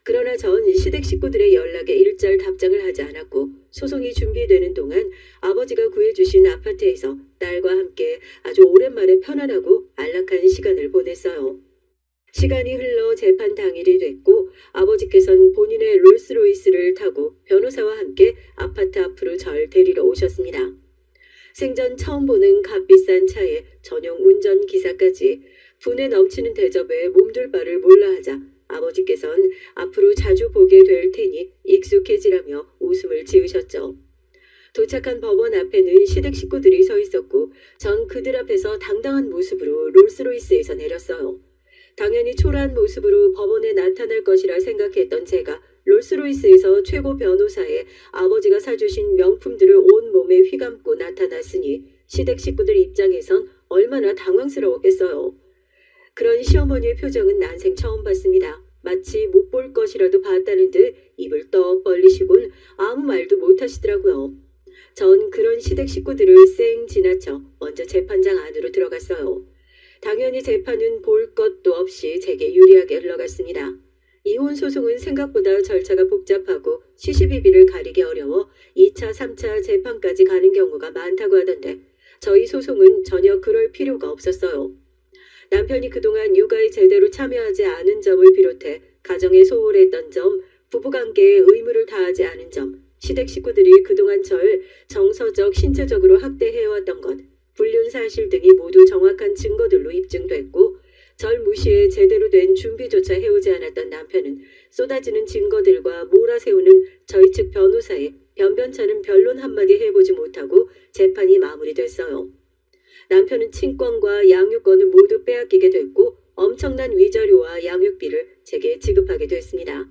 그러나 전 시댁 식구들의 연락에 일절 답장을 하지 않았고 소송이 준비되는 동안 아버지가 구해주신 아파트에서 딸과 함께 아주 오랜만에 편안하고 안락한 시간을 보냈어요. 시간이 흘러 재판 당일이 됐고 아버지께서는 본인의 롤스로이스를 타고 변호사와 함께 아파트 앞으로 절 데리러 오셨습니다. 생전 처음 보는 값비싼 차에 전용 운전기사까지 분에 넘치는 대접에 몸둘 바를 몰라 하자 아버지께서는 앞으로 자주 보게 될 테니 익숙해지라며 웃음을 지으셨죠. 도착한 법원 앞에는 시댁 식구들이 서 있었고 전 그들 앞에서 당당한 모습으로 롤스로이스에서 내렸어요. 당연히 초라한 모습으로 법원에 나타날 것이라 생각했던 제가 롤스로이스에서 최고 변호사의 아버지가 사주신 명품들을 온몸에 휘감고 나타났으니 시댁 식구들 입장에선 얼마나 당황스러웠겠어요. 그런 시어머니의 표정은 난생 처음 봤습니다. 마치 못 볼 것이라도 봤다는 듯 입을 떡 벌리시곤 아무 말도 못하시더라고요. 전 그런 시댁 식구들을 쌩 지나쳐 먼저 재판장 안으로 들어갔어요. 당연히 재판은 볼 것도 없이 제게 유리하게 흘러갔습니다. 이혼 소송은 생각보다 절차가 복잡하고 시시비비를 가리기 어려워 2차, 3차 재판까지 가는 경우가 많다고 하던데 저희 소송은 전혀 그럴 필요가 없었어요. 남편이 그동안 육아에 제대로 참여하지 않은 점을 비롯해 가정에 소홀했던 점, 부부관계에 의무를 다하지 않은 점, 시댁 식구들이 그동안 절 정서적, 신체적으로 학대해왔던 것, 불륜 사실 등이 모두 정확한 증거들로 입증됐고 절 무시해 제대로 된 준비조차 해오지 않았던 남편은 쏟아지는 증거들과 몰아세우는 저희 측 변호사의 변변찮은 변론 한마디 해보지 못하고 재판이 마무리됐어요. 남편은 친권과 양육권을 모두 빼앗기게 됐고 엄청난 위자료와 양육비를 제게 지급하게 됐습니다.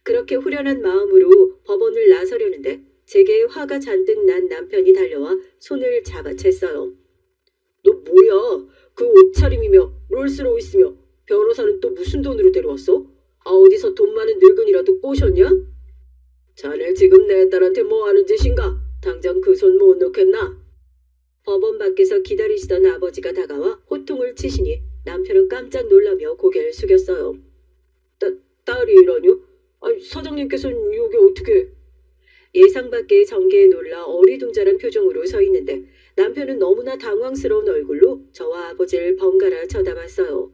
그렇게 후련한 마음으로 법원을 나서려는데 제게 화가 잔뜩 난 남편이 달려와 손을 잡아챘어요. 너 뭐야? 그 옷차림이며 롤스로이스며 변호사는 또 무슨 돈으로 데려왔어? 어디서 돈 많은 늙은이라도 꼬셨냐? 자네 지금 내 딸한테 뭐 하는 짓인가? 당장 그 손 못 놓겠나? 법원 밖에서 기다리시던 아버지가 다가와 호통을 치시니 남편은 깜짝 놀라며 고개를 숙였어요. 딸이라뇨? 아니, 사장님께서는 여기 어떻게... 예상 밖의 전개에 놀라 어리둥절한 표정으로 서 있는데 남편은 너무나 당황스러운 얼굴로 저와 아버지를 번갈아 쳐다봤어요.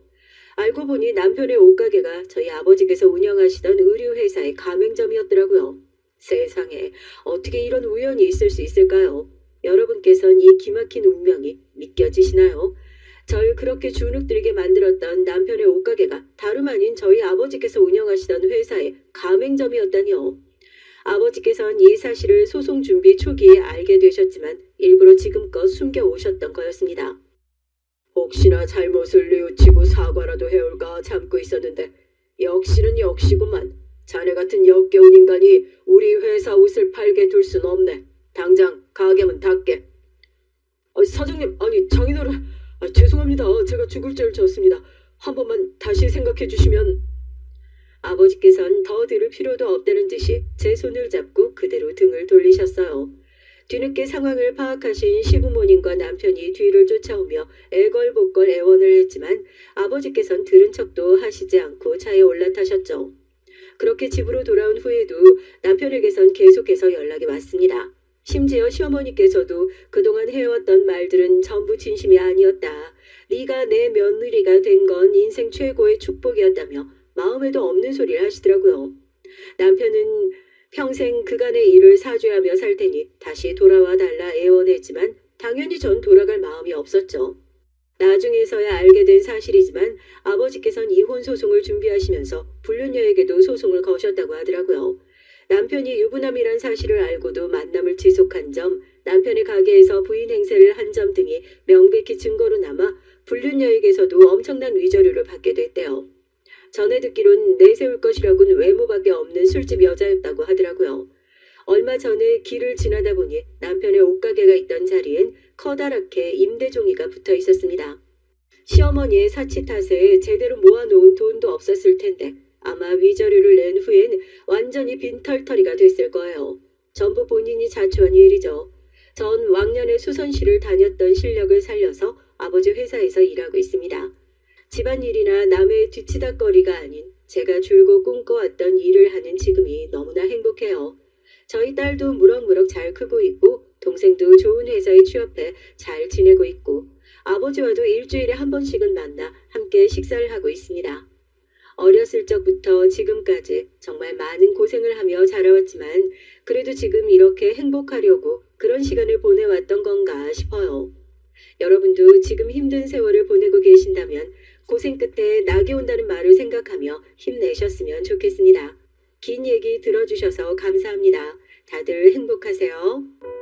알고 보니 남편의 옷가게가 저희 아버지께서 운영하시던 의류회사의 가맹점이었더라고요. 세상에 어떻게 이런 우연이 있을 수 있을까요? 여러분께선 이 기막힌 운명이 믿겨지시나요? 절 그렇게 주눅들게 만들었던 남편의 옷가게가 다름 아닌 저희 아버지께서 운영하시던 회사의 가맹점이었다니요. 아버지께선 이 사실을 소송 준비 초기에 알게 되셨지만 일부러 지금껏 숨겨오셨던 거였습니다. 혹시나 잘못을 뉘우치고 사과라도 해올까 참고 있었는데 역시는 역시구만. 자네 같은 역겨운 인간이 우리 회사 옷을 팔게 둘 순 없네. 당장 가게문 닫게. 사장님, 아니 장인어른, 죄송합니다. 제가 죽을 죄를 졌습니다. 한 번만 다시 생각해 주시면... 아버지께선 더 들을 필요도 없다는 듯이 제 손을 잡고 그대로 등을 돌리셨어요. 뒤늦게 상황을 파악하신 시부모님과 남편이 뒤를 쫓아오며 애걸복걸 애원을 했지만 아버지께선 들은 척도 하시지 않고 차에 올라타셨죠. 그렇게 집으로 돌아온 후에도 남편에게선 계속해서 연락이 왔습니다. 심지어 시어머니께서도 그동안 해왔던 말들은 전부 진심이 아니었다. 네가 내 며느리가 된 건 인생 최고의 축복이었다며 마음에도 없는 소리를 하시더라고요. 남편은 평생 그간의 일을 사죄하며 살 테니 다시 돌아와 달라 애원했지만 당연히 전 돌아갈 마음이 없었죠. 나중에서야 알게 된 사실이지만 아버지께선 이혼 소송을 준비하시면서 불륜녀에게도 소송을 거셨다고 하더라고요. 남편이 유부남이란 사실을 알고도 만남을 지속한 점, 남편의 가게에서 부인 행세를 한 점 등이 명백히 증거로 남아 불륜녀에게서도 엄청난 위조료를 받게 됐대요. 전에 듣기론 내세울 것이라고는 외모밖에 없는 술집 여자였다고 하더라고요. 얼마 전에 길을 지나다 보니 남편의 옷가게가 있던 자리엔 커다랗게 임대종이가 붙어 있었습니다. 시어머니의 사치 탓에 제대로 모아놓은 돈도 없었을 텐데 아마 위조료를 낸 후엔 완전히 빈털터리가 됐을 거예요. 전부 본인이 자초한 일이죠. 전 왕년에 수선실을 다녔던 실력을 살려서 아버지 회사에서 일하고 있습니다. 집안일이나 남의 뒤치다거리가 아닌 제가 줄곧 꿈꿔왔던 일을 하는 지금이 너무나 행복해요. 저희 딸도 무럭무럭 잘 크고 있고 동생도 좋은 회사에 취업해 잘 지내고 있고 아버지와도 일주일에 한 번씩은 만나 함께 식사를 하고 있습니다. 어렸을 적부터 지금까지 정말 많은 고생을 하며 자라왔지만 그래도 지금 이렇게 행복하려고 그런 시간을 보내왔던 건가 싶어요. 여러분도 지금 힘든 세월을 보내고 계신다면 고생 끝에 낙이 온다는 말을 생각하며 힘내셨으면 좋겠습니다. 긴 얘기 들어주셔서 감사합니다. 다들 행복하세요.